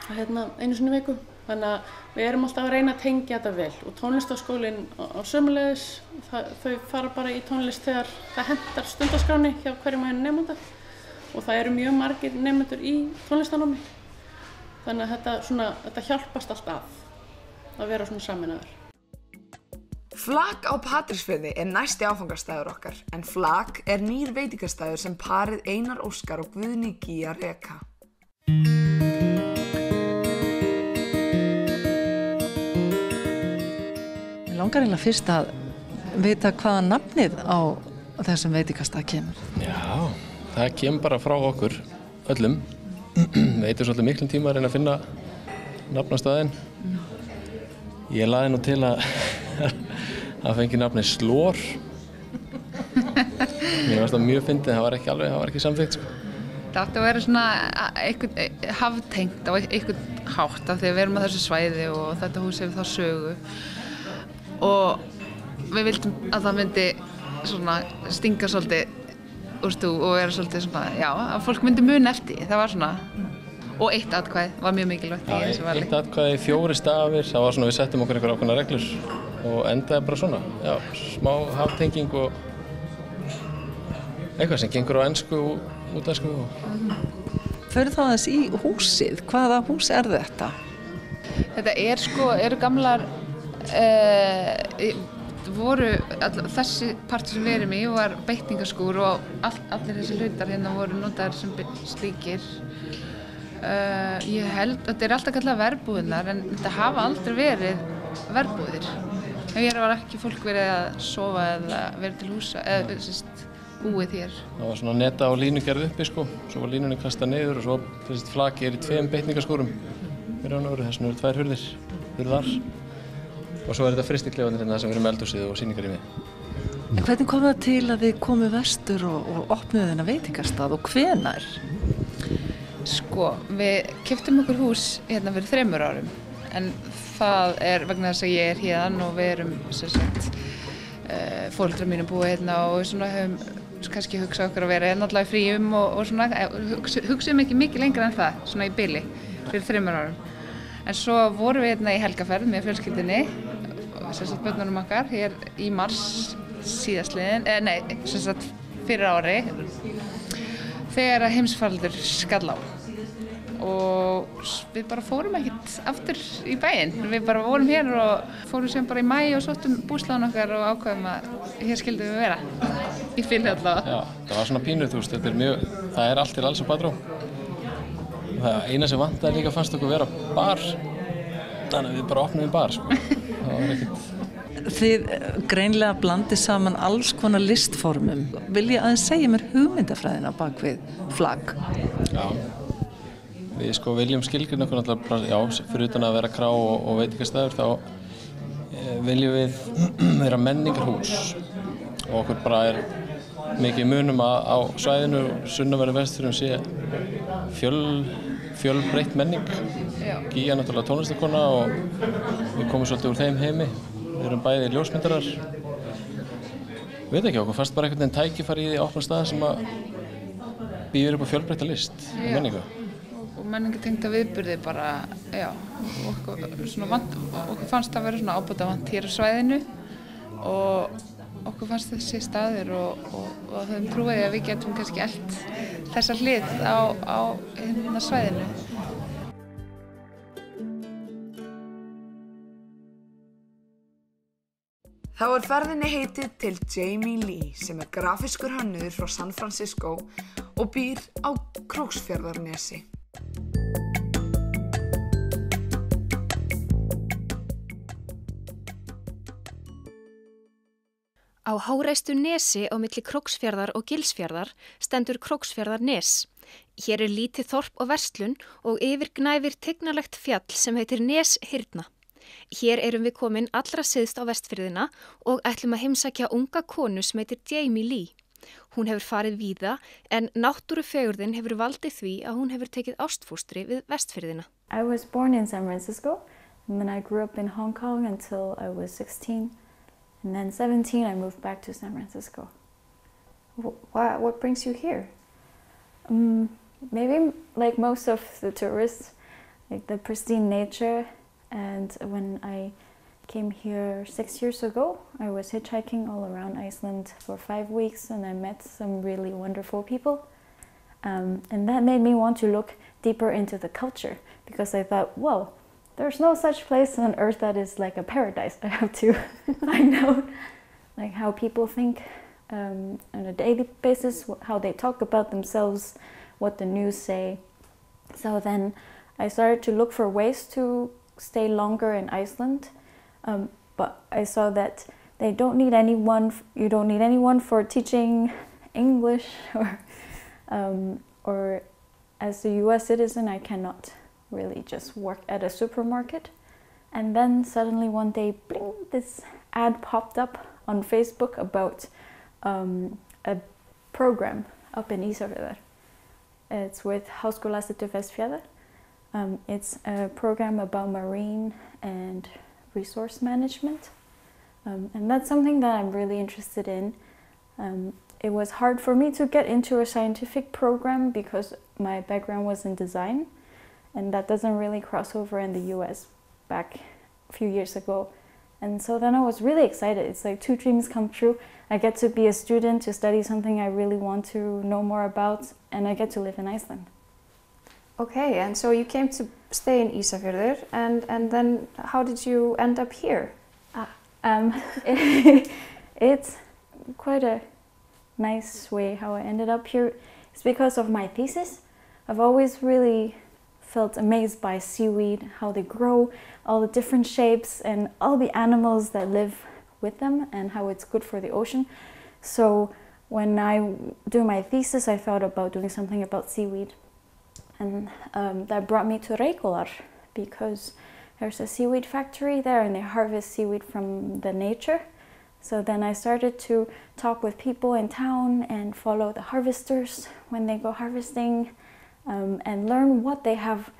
einu sinni í viku. Þannig að við erum alltaf að reyna að tengja þetta vel og tónlistarskólinn á sömuleiðis, þau fara bara í tónlist þegar það hentar stundaskráni hjá hverjum og einu nemanda og það eru mjög margir nemendur í tónlistarnámi. Þannig að þetta hjálpast alltaf að vera svona sameinaður. Flak á Patreksfirði næsti áfangastæður okkar en Flak nýr veitingastæður sem parið Einar Óskar og Guðný Gía reka. Mér langar eiginlega fyrst að vita hvaða nafnið á þessum veitingastað kemur. Já, það kemur bara frá okkur öllum. Við eitum svolítið miklum tíma að reyna að finna nafnastæðin. Ég laði nú til að fengi nafnið Slór. Mér fannst það mjög fyndið, það var ekki samþykkt sko. Það átti að vera svona eitthvað haftengt á eitthvað hátt af því að við erum á þessu svæði og þetta hús hefur þá sögu. Og við vildum að það myndi svona stinga svolítið úr stú og vera svolítið svona, já, að fólk myndi muna eftir, það var svona. Og 1 atkvæði var mjög mikilvægt í þessu vali. 1 atkvæði, 4 stafir, það var svona við settum okkur einhverjar ákveðnar reglur og endaði bara svona, já, smá haftenging og eitthvað sem gengur á ensku og útlensku. Förum þá aðeins í húsið, hvaða hús þetta? Þetta eru gamlar þessi partur sem við erum í var beitningaskúr og allir þessi hlutar hérna voru notaðir sem slíkir. Ég held, þetta alltaf kallað verbúðirnar en þetta hafa aldrei verið verbúðir. Hér var ekki fólk verið að sofa eða verið til húsa eða búið hér. Það var svona neta og línugerð uppi sko, svo var línunni kastað niður og svo flakið í 2 beitningaskúrum. Þess vegna eru 2 hurðar. Og svo þetta frystikleifarnir hérna sem við erum með eldhúsið og sýningarrými. En hvernig kom það til að þið komuð vestur og opnuðu þennan veitingastað og hvenær? Sko, við keyptum okkur hús hérna fyrir 3 árum en það vegna þess að ég hérna og við erum foreldrar mínu búið hérna og svona höfum kannski hugsað okkur að vera hérna alltaf í fríum og svona hugsaðum ekki mikið lengra en það, svona í bili fyrir 3 árum. En svo vorum við hérna í helgaferð með fjölskyldunni, sem sagt börnunum okkar, hér í mars síðastliðin, sem sagt fyrir ári, þegar heimsfaraldur skall á. Og við bara fórum ekkert aftur í bæinn. Við bara vorum hér og fórum sem bara í maí og sóttum búslán okkar og ákveðum að hér skildum við vera. Í fylg allavega. Já, það var svona pínuð, þú veist, það er allt til alls á Patró. Það eina sem vantaði líka fannst okkur vera bar, þannig að við bara opnum bar, sko. Það var ekkert... Þið greinlega blandið saman alls konar listformum. Vilja aðeins segja mér hugmyndafræðina bak við flagg? Já. Við sko viljum skilgreina okkur náttúrulega, já, fyrir utan að vera krá og veitingastæður, þá viljum við vera menningarhús og okkur bara er mikið munum að á svæðinu sunnanverðu Vestfjörðum sé fjölbreytt menning. Gíja náttúrulega tónlistarkona og við komum svolítið úr þeim heimi. Við erum bæði ljósmyndarar. Veit ekki, okkur fannst bara einhvern veginn tækifæri í því að opna stað sem að býður upp á fjölbreytta list og menningu. Og menningartengda viðburði bara, já, okkur fannst það vera svona ábótavant hér á svæðinu og okkur fannst þessi staður og höfum trúið að við getum kannski elt þessa hlið á hérna svæðinu. Þá er ferðinni heitið til Jamie Lee sem er grafískur hönnuður frá San Francisco og býr á Króksfjarðarnesi. Á háreistu nesi á milli Króksfjarðar og Gilsfjarðar stendur Króksfjarðarnes. Hér er lítið þorp og verslun og yfirgnæfir tignarlegt fjall sem heitir Neshyrna. Hér erum við komin allra syðst á Vestfirðina og ætlum að heimsækja unga konu sem heitir Jamie Lee. Hún hefur farið víða en náttúrufegurðin hefur valdið því að hún hefur tekið ástfóstri við Vestfirðina. I was born in San Francisco and then I grew up in Hong Kong until I was 16 and then 17 I moved back to San Francisco. What brings you here? Maybe like most of the tourists, like the pristine nature. And when I came here 6 years ago, I was hitchhiking all around Iceland for 5 weeks and I met some really wonderful people. And that made me want to look deeper into the culture because I thought, well, there's no such place on earth that is like a paradise. I have to find out like how people think on a daily basis, how they talk about themselves, what the news say. So then I started to look for ways to stay longer in Iceland, but I saw that they don't need anyone. You don't need anyone for teaching English, or as a U.S. citizen, I cannot really just work at a supermarket. And then suddenly one day, bling, this ad popped up on Facebook about a program up in Ísafjörður. It's with Háskólasetur Vestfjarðar. It's a program about marine and resource management, and that's something that I'm really interested in. It was hard for me to get into a scientific program because my background was in design, and that doesn't really cross over in the US back a few years ago. And so then I was really excited. It's like 2 dreams come true. I get to be a student to study something I really want to know more about, and I get to live in Iceland. Okay, and so you came to stay in Ísafjörður, and then how did you end up here? It's quite a nice way how I ended up here. It's because of my thesis. I've always really felt amazed by seaweed, how they grow, all the different shapes, and all the animals that live with them, and how it's good for the ocean. So when I do my thesis, I thought about doing something about seaweed. And that brought me to Reykhólar because there's a seaweed factory there and they harvest seaweed from the nature. So then I started to talk with people in town and follow the harvesters when they go harvesting, and learn what they have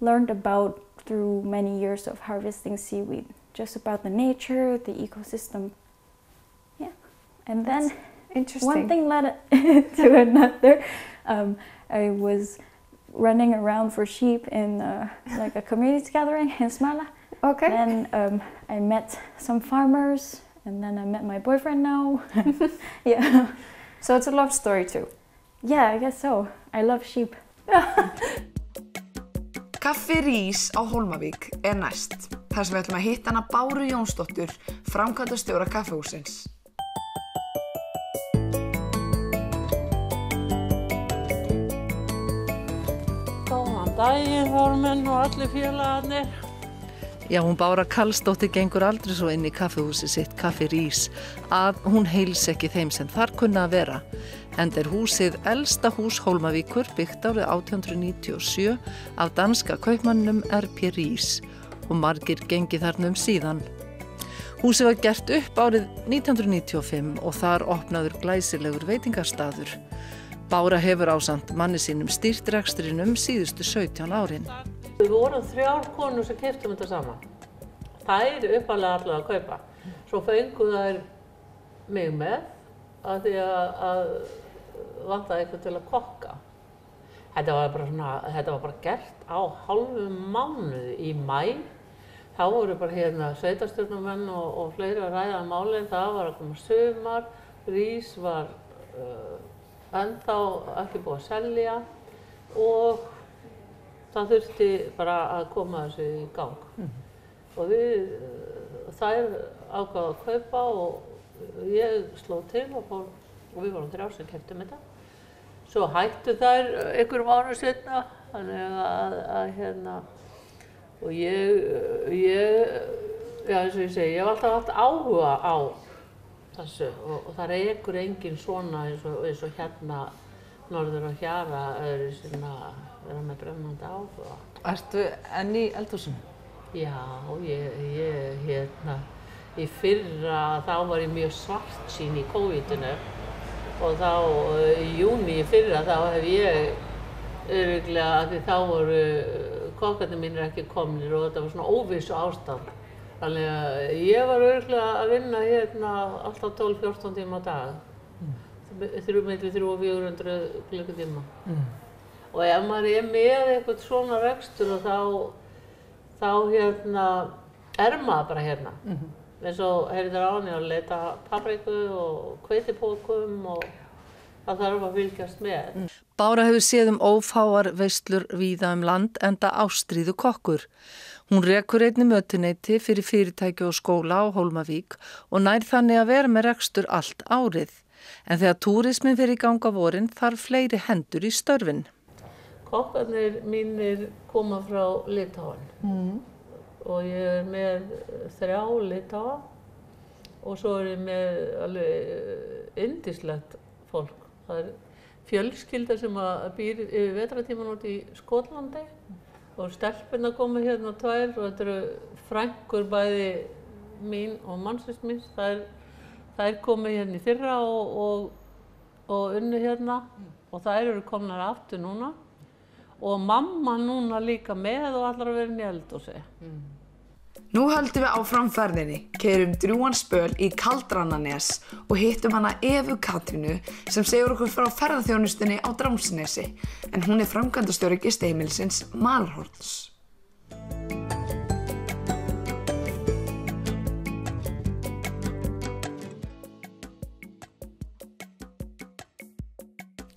learned about through many years of harvesting seaweed, just about the nature, the ecosystem. Yeah, and then one thing led to another. I was running around for sheep in like a community gathering in Smala. Okay. Then I met some farmers, and then I met my boyfriend now. Yeah. So it's a love story too? Yeah, I guess so. I love sheep. Kaffi Rís á Hólmavík næst, þar sem við ætlum að hitta hana Báru Jónsdóttur, framkvæmdastjóra kaffihússins. Góðan daginn, formenn og allir félagarnir. Já, hún Bára Karlsdóttir gengur aldrei svo inn í kaffihúsið sitt Kaffi Rís að hún heils ekki þeim sem þar kunna að vera. Enda húsið elsta hús Hólmavíkur byggt árið 1897 af danska kaupmanninum R.P. Rís og margir gengið þarna síðan. Húsið var gert upp árið 1995 og þar opnaður glæsilegur veitingastaður. Bára hefur ásamt manni sínum stýrt rekstrinum síðustu 17 árin. Við vorum 3 konur sem keyptum þetta saman. Þær uppalega allar að kaupa. Svo fengu þær mig með að því að vantaði eitthvað til að kokka. Þetta var bara gert á hálfum mánuði í maí. Þá voru bara hérna sveitarstjórnarmenn og fleiri að ræða málin. Það var að koma sumar, Rís var ennþá ekki búið að selja og það þurfti bara að koma þessu í gang. Og þær ákváðu að kaupa og ég sló til og við vorum 3 sem keyptum þetta. Svo hættu þær einhverjum árum seinna, þannig að og já eins og ég segi, ég hef alltaf haft áhuga á þessu og það rekur enginn svona eins og hérna norður á Hjara öðru sinna vera með brennandi áhuga. Ertu enn í eldhúsinu? Já, ég í fyrra þá var ég mjög svartsýn í COVID-inu og þá í júní í fyrra þá hef ég örugglega að því þá voru kokkarnir mínir ekki komnir og þetta var svona óvissu ástand. Þannig að ég var örugglega að vinna hérna alltaf 12-14 tíma á dag. Milli 300 og 400 klukkutíma. Og ef maður með eitthvað svona rekstur og þá maður bara hérna. Eins og heyrðir á henni að leita papriku og hveitipókum og það þarf að fylgjast með. Bára hefur séð ófáar veislur víða land enda ástríðu kokkur. Hún rekur einnig mötuneyti fyrir fyrirtæki og skóla á Hólmavík og nær þannig að vera með rekstur allt árið. En þegar túrismin fer í gang á vorin þarf fleiri hendur í störfin. Kokkarnir mínir koma frá Litáen og ég með 3 Litáa og svo ég með alveg yndislegt fólk. Það fjölskylda sem býr yfir vetrartíman út í Skotlandi og stelpurnar koma hérna 2 og þetta eru frænkur bæði mín og mannsins míns. Þær komu hérna í fyrra og unnu hérna og þær eru komnar aftur núna og mamma núna líka með og allar að vera inn í eldhúsi. Nú höldum við áfram ferðinni, keyrum drjúgan spöl í Kaldrananes og hittum hana Evu Katrínu sem segir okkur frá ferðaþjónustunni á Drangsnesi, en hún framkvæmdastjóri gistiheimilisins Malarholts.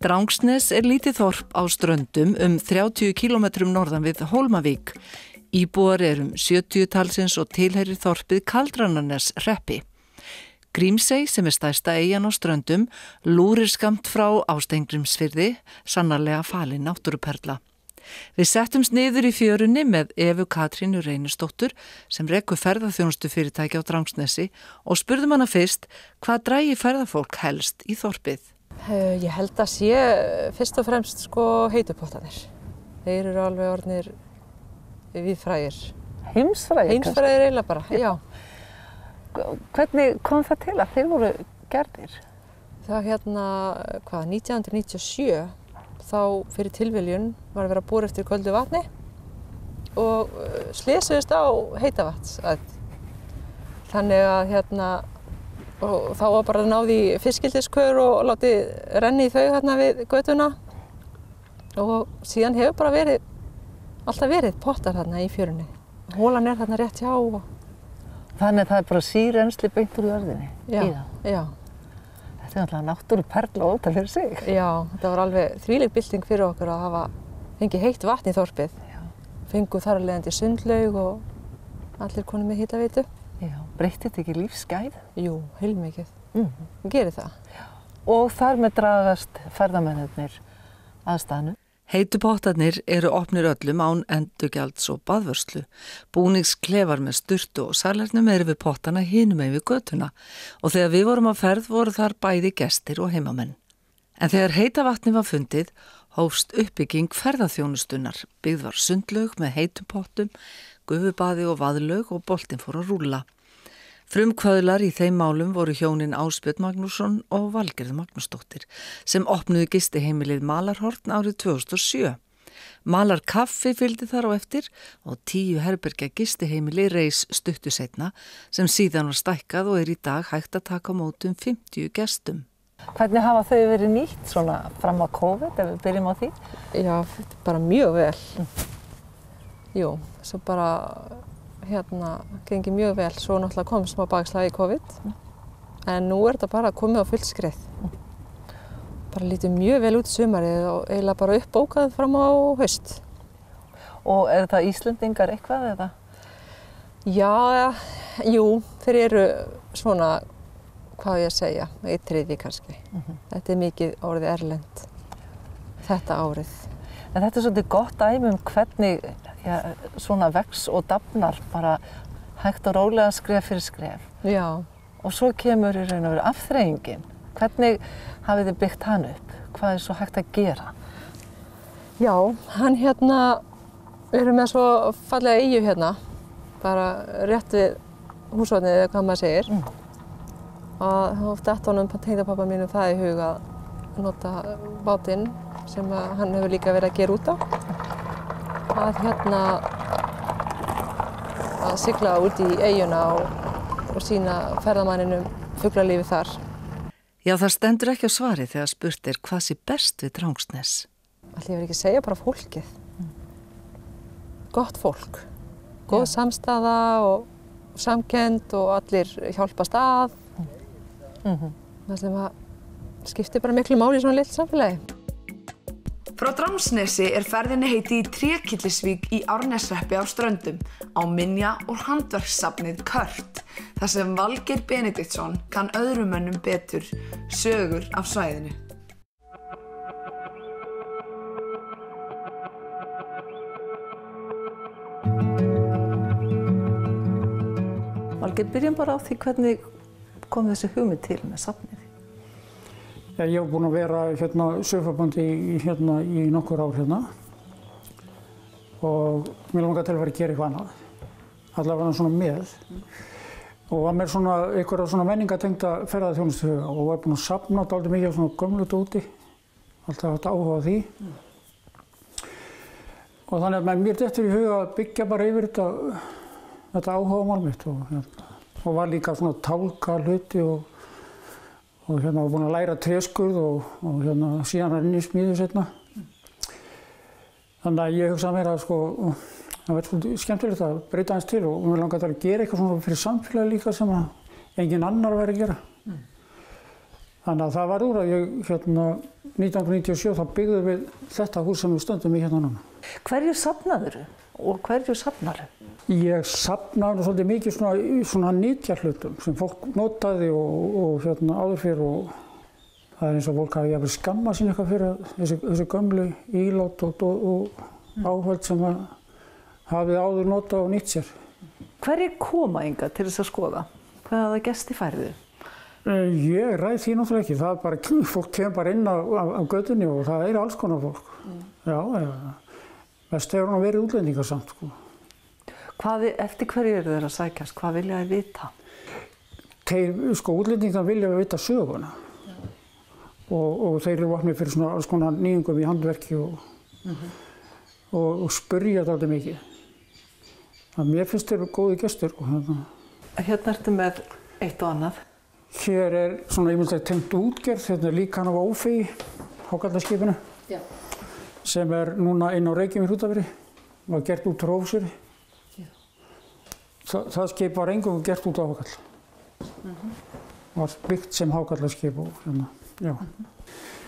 Drangsnes lítið þorp á Ströndum 30 kílómetrum norðan við Hólmavík. Íbúar 70 talsins og tilheyrir þorpið Kaldrananes hreppi. Grímsey sem stærsta eyjan á Ströndum lúrir skammt frá á Steingrímsfirði, sannarlega falin náttúruperla. Við settumst niður í fjörunni með Evu Katrínu Reynisdóttur sem rekur ferðaþjónustufyrirtæki á Drangsnesi og spurðum hana fyrst hvað drægi ferðafólk helst í þorpið. Ég held að sé fyrst og fremst heitupottarnir. Þeir eru alveg orðnir víðfrægir. Heimsfrægir? Heimsfrægir eiginlega bara, já. Hvernig kom það til að þeir voru gerðir? Það 1997 þá fyrir tilviljun var að vera að bora eftir köldu vatni og slésuðust á heitavatnsæð. Þannig að og þá var bara náð í fiskildiskur og látið renni í þau við götuna Og síðan hefur bara alltaf verið pottar þarna í fjörunni. Hólan þarna rétt hjá. Og... Þannig að það bara sýrensli beint úr jörðinni? Já, já. Þetta alltaf náttúruperla og ótal fyrir sig. Já, þetta var alveg þvílík bylting fyrir okkur að hafa fengið heitt vatn í þorpið. Já. Fengum þar að leiðandi sundlaug og allir konum með hitaveitu. Já, breytti þetta ekki lífsgæði? Jú, heilmikið. Það gerir það. Já. Og þar með dragast ferðamennirnir að staðnum. Heitu pottarnir eru opnir öllum án endurgjalds og baðvörslu. Búningsklefar með sturtu og salernum eru við pottana hinum megin við götuna og þegar við vorum á ferð voru þar bæði gestir og heimamenn. En þegar heita vatni var fundið, hófst uppbygging ferðaþjónustunnar. Byggð var sundlaug með heitum pottum, gufubaði og vaðlaug og boltinn fór að rúlla. Frumkvöðlar í þeim málum voru hjónin Ásbjörn Magnússon og Valgerður Magnúsdóttir sem opnuðu gistiheimilið Malarhorn árið 2007. Malarkaffi fylgdi þar á eftir og 10 herbergja gistiheimili reis stuttu seinna sem síðan var stækkað og í dag hægt að taka á móti 50 gestum. Hvernig hafa þau verið nýtt svona fram á COVID ef við byrjum á því? Já, bara mjög vel. Jú, svo bara gengi mjög vel, svo náttúrulega kom smá bakslag í COVID. En nú þetta bara komið á fullt skrið. Bara lítið mjög vel út sumarið og eiginlega bara uppbókað fram á haust. Og þetta Íslendingar eitthvað eða? Já, jú, þeir eru svona, hvað ég að segja, 1/3 kannski. Þetta mikið orðið erlend, þetta árið. En þetta svolítið gott dæmi hvernig svona vex og dafnar bara hægt og rólega skref fyrir skref. Já. Og svo kemur í raun og veru afþreyingin. Hvernig hafið þið byggt hann upp? Hvað svo hægt að gera? Já, hann eru með svo fallega eyju bara rétt við húsvotnið eða hvað maður segir. Og þá datt honum tengdapabba mínum það í hug að nota bátinn sem hann hefur líka verið að gera út á. Að sigla út í eyjuna og sýna ferðamanninum fuglalífið þar. Já, það stendur ekki á svari þegar spurt hvað sé best við Drangsnes. Ætli ég verið ekki að segja bara fólkið. Gott fólk. Góð samstaða og samkennd og allir hjálpast að. Það sem skiptir bara miklu máli í svona litlu samfélagi. Frá Drangsnesi ferðinni heiti í Trékyllisvík í Árneshreppi á Ströndum á minja- og handverkssafnið Kört, þar sem Valgeir Benediktsson kann öðrum mönnum betur sögur af svæðinu. Valgeir, byrjum bara á því hvernig kom þessi hugmynd til með safnið? Ég hef búinn að vera sauðfjárbóndi í nokkur ár og mér langaði til að vera að gera eitthvað annað, allavega svona með. Og var mér einhverja svona menningatengda ferðaþjónustu og var búinn að safna dálítið mikið af svona gömlu dóti, alltaf haft áhuga á því. Og þannig að mér dettur í huga að byggja bara yfir þetta áhugamál mitt og var líka svona að tálka hluti og var búinn að læra tréskurð og síðan inn í smíði seinna. Þannig að ég hugsaði mér að það verður svolítið skemmtilegt að breyta aðeins til og mér langaði að gera eitthvað svona fyrir samfélagi líka sem að engin annar væri að gera. Þannig að það var úr að ég 1997 þá byggðum við þetta hús sem við stöndum í núna. Hverju safnaðirðu og hverju safnarðu? Ég safnaði svolítið mikið svona nytjahlutum sem fólk notaði og áður fyrr og það eins og fólk hafi jafnvel skammað sín eitthvað fyrir þessi gömlu ílát og áhöld sem hafið áður notað og nýtt sér. Hverjir koma hingað til þess að skoða? Hvaða gesti færðu? Ég ræð því náttúrulega ekki. Það er bara, fólk kemur bara inn á götunni og það alls konar fólk. Já, mest hefur hann verið útlendingar samt, Eftir hverju eru þeir að sækjast? Hvað vilja þeir vita? Útlendingar vilja vita söguna. Og þeir eru opnir fyrir svona alls konar nýjungum í handverki og spyrja dálítið mikið. Mér finnst þeir góði gestur. Hérna ertu með eitt og annað. Hér er svona ýmislegt tengt útgerð, líkan af Ófeigi, hákarlaskipinu, sem núna inn á Reykjavík Hrútafirði, var gert út úr Hrófseyri. Það skip var eingöngu gert út á hákarl. Var byggt sem hákarlaskip og hérna, já.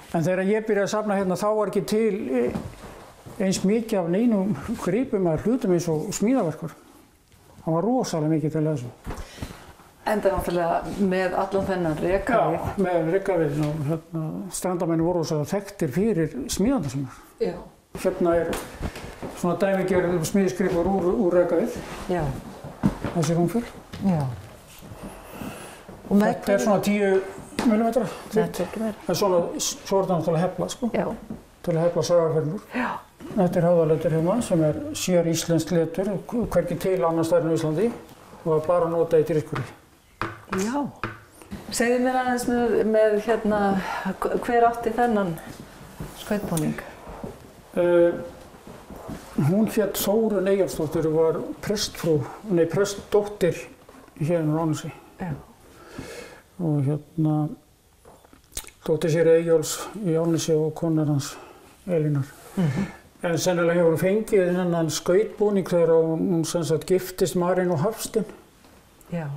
En þegar ég byrjaði að safna hérna, þá var ekki til eins mikið af neinum gripum eða hlutum eins og smíðaverkur. Það var rosalega mikið til þessu. Enda náttúrulega með allan þennan rekavið. Já, með rekavið og hérna, strandamenn voru rosalega þekktir fyrir smíðanda sinna. Já. Hérna svona dæmigerð smíðisgripur úr rekavið. Já. Þessi rúmfjöl. Já. Þetta svona 10 millimetra. Þetta ekki meira. En svo er þetta náttúrulega hefla, sko. Já. Til að hefla sagarfernur. Já. Þetta höfðaletur hérna sem sér íslenskt letur, hvergi til annars staðar en á Íslandi og bara notað í drykkjúri. Já. Segðu mér aðeins með hérna, hver átti þennan skautbúning? Hún hét Þórunn Eyjólfsdóttir og var prestdóttir hérna á Ánesi. Já. Og hérna dóttir sér Eyjóls í Ánesi og konar hans Elínar. En sennilega hefur hún fengið þennan skautbúning þegar hún sem sagt giftist Marín og Hafstein. Já.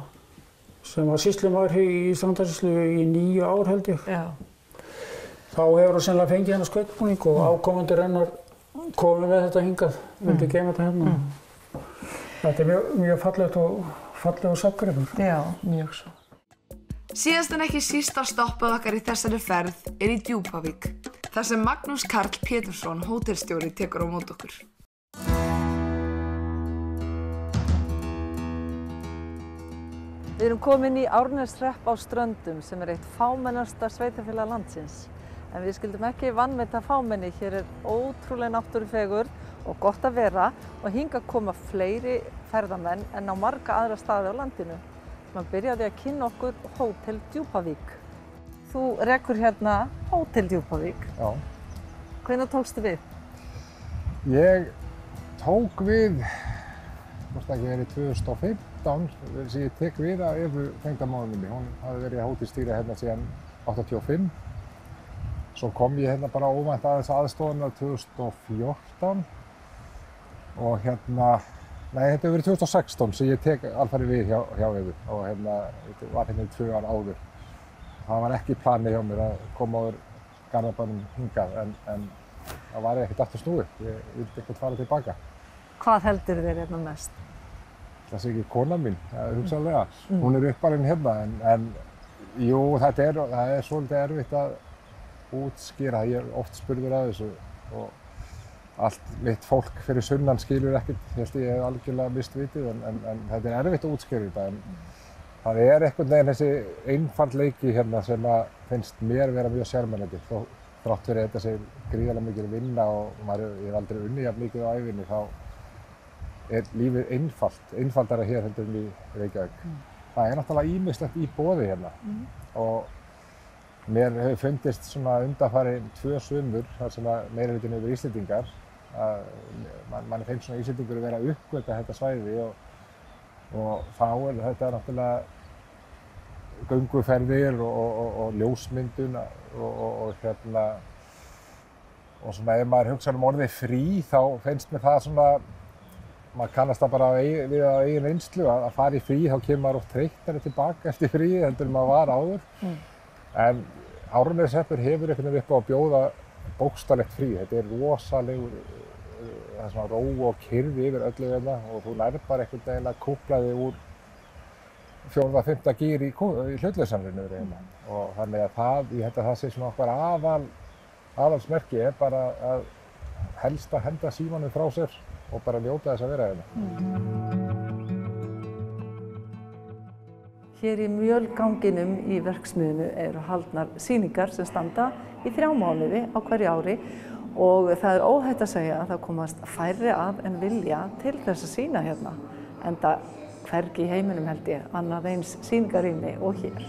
Sem var sýslumaður í Strandarsýslu í 9 ár held ég. Já. Þá hefur hún sennilega fengið þennan skautbúning og ákomendur hennar komið með þetta hingað, vildi geyma þetta hérna. Þetta mjög fallegt og fallegur safngripur. Já, mjög svo. Síðast en ekki sísta stoppað okkar í þessari ferð í Djúpavík, þar sem Magnús Karl Pétursson, hótelstjóri, tekur á móti okkur. Við erum komin í Árneshrepp á Ströndum sem eitt fámennasta sveitarfélag landsins. En við skildum ekki vanmeta fámenni, hér ótrúlega náttúrufegurð og gott að vera og hingað koma fleiri ferðamenn en á marga aðra staði á landinu. Man byrjaði að kynna okkur Hótel Djúpavík. Þú rekur hérna Hótel Djúpavík. Já. Hvenær tókstu við? Ég tók við, hvort ekki verið 2015, sem ég tek við af Evu tengdamáður minni. Hún hafði verið að hótelstýra hérna síðan 85. Svo kom ég hérna bara óvænt aðeins aðstoðunar 2014 og hérna, nei þetta hefur verið 2016 sem ég tek alfarið við hjá Evu og hérna, ég var hérna í 2 ár áður. Það var ekki planið hjá mér að koma áður Garðabænum hingað en það var ekkert aftur snúið, ég vildi ekkert fara tilbaka. Hvað heldur þér hérna mest? Það sé ekki kona mín, hugsanlega. Hún uppalinn hérna en jú, það er svolítið erfitt að útskýra. Ég er oft spurður að þessu og allt mitt fólk fyrir sunnan skilur ekkert, ég hef algjörlega mist vitið en þetta er erfitt að útskýra þetta. Það er einhvern veginn þessi einfaldleiki hérna sem finnst mér vera mjög sjarmerandi. Þrátt fyrir þetta sé gríðarlega mikil vinna og ég hef aldrei unnið jafn mikið á ævinni, þá er lífið einfaldara hér heldur en í Reykjavík. Það er náttúrulega ýmislegt í boði hérna og mér hefur fundist svona undanfarin 2 sumur þar sem meirihlutinn hefur Íslendingar. Manni finnst svona Íslendingur að vera að uppgötva þetta svæði og þá er þetta náttúrulega gönguferðir og ljósmyndun og hérna og svona ef maður hugsa orðið frí þá finnst mér það svona maður kannast það bara við á eigin reynslu að fara í frí þá kemur maður oft þreyttari tilbaka eftir fríið heldur en maður var áður. En Árneshreppur hefur einhvern veginn upp á að bjóða bókstaflegt frí. Þetta er rosalegur, það er svona ró og kyrrð yfir öllu hérna og þú nærð bara einhvern veginn að kúpla þig úr 4. og 5. gír í hlutlausamrinu hérna. Og þannig að ég held að það sé svona okkar aðalsmerki er bara að helst að henda símanum frá sér og bara njóta þess að vera hérna. Hér í Mjölganginum í verksmiðjunni eru haldnar sýningar sem standa í 3 mánuði á hverju ári og það er óhætt að segja að það komast færri að en vilja til þess að sýna hérna. Enda hvergi í heiminum held ég annað eins sýningarrými og hér.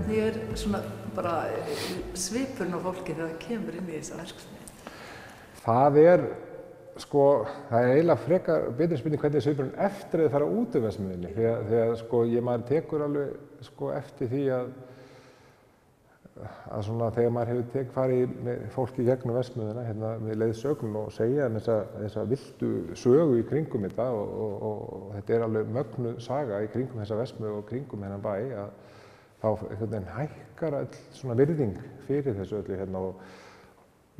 Hvernig er svona bara svipurinn á fólki þegar það kemur inn í þessa verksmiðju? Það er eiginlega frekar betri spurning hvernig er svipurinn eftir að það fara út úr verksmiðjunni. Þegar maður tekur alveg eftir því að svona þegar maður hefur farið með fólki gegnum verksmiðjuna hérna með leiðsögn og segja þessa vildu sögu í kringum þetta og þetta er alveg mögnuð saga í kringum þessa verksmiðju og kringum hennan bæ að þá einhvern veginn hækkar öll svona virðing fyrir þessu öllu hérna og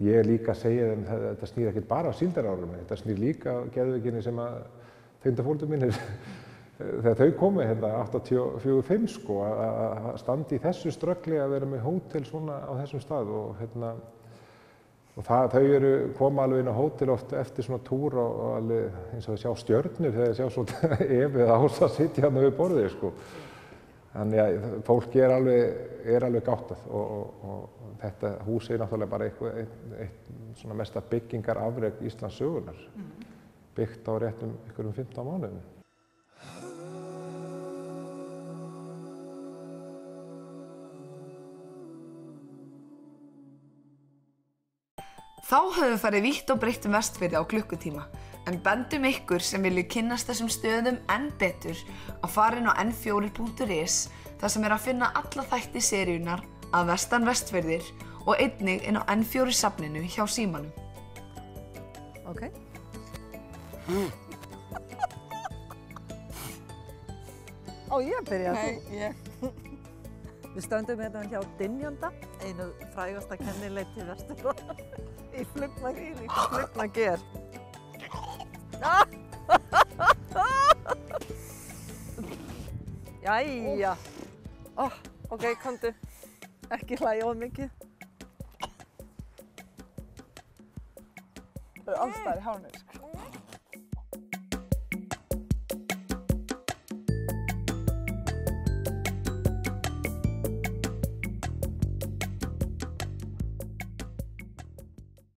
ég líka að segja þeim að þetta snýr ekkert bara á síldarárum, þetta snýr líka á geðveikinni sem að tengdafóreldrar mínir þegar þau komu hérna 84-85 að standa í þessu ströggli að vera með hótel svona á þessum stað og þau koma alveg inn á hótel oft eftir svona túr og alveg eins og að sjá stjörnur þegar þau sjá svona Evu eða Ása sitja hérna við borðið Þannig að fólk er alveg gáttað og þetta hús er náttúrulega bara eitt svona mesta byggingarafrek Íslands sögunnar, byggt á réttum einhverjum 15 mánuðum. Þá höfum við farið vítt og breitt Vestfirði á klukkutíma, en bendum ykkur sem vilju kynnast þessum stöðum enn betur að fara inn á n4.is þar sem að finna alla þætti seríunnar að vestan Vestfirðir og einnig inn á N4 safninu hjá Símanum. Ok. Á ég að byrja? Nei, ég. Við stöndum hérna hjá Dynjanda, einu frægasta kennileiti Vestfjarða í Flugnager. Jæja. Ok, komdu. Ekki hlæja of mikið. Það alls staðar í hárinu,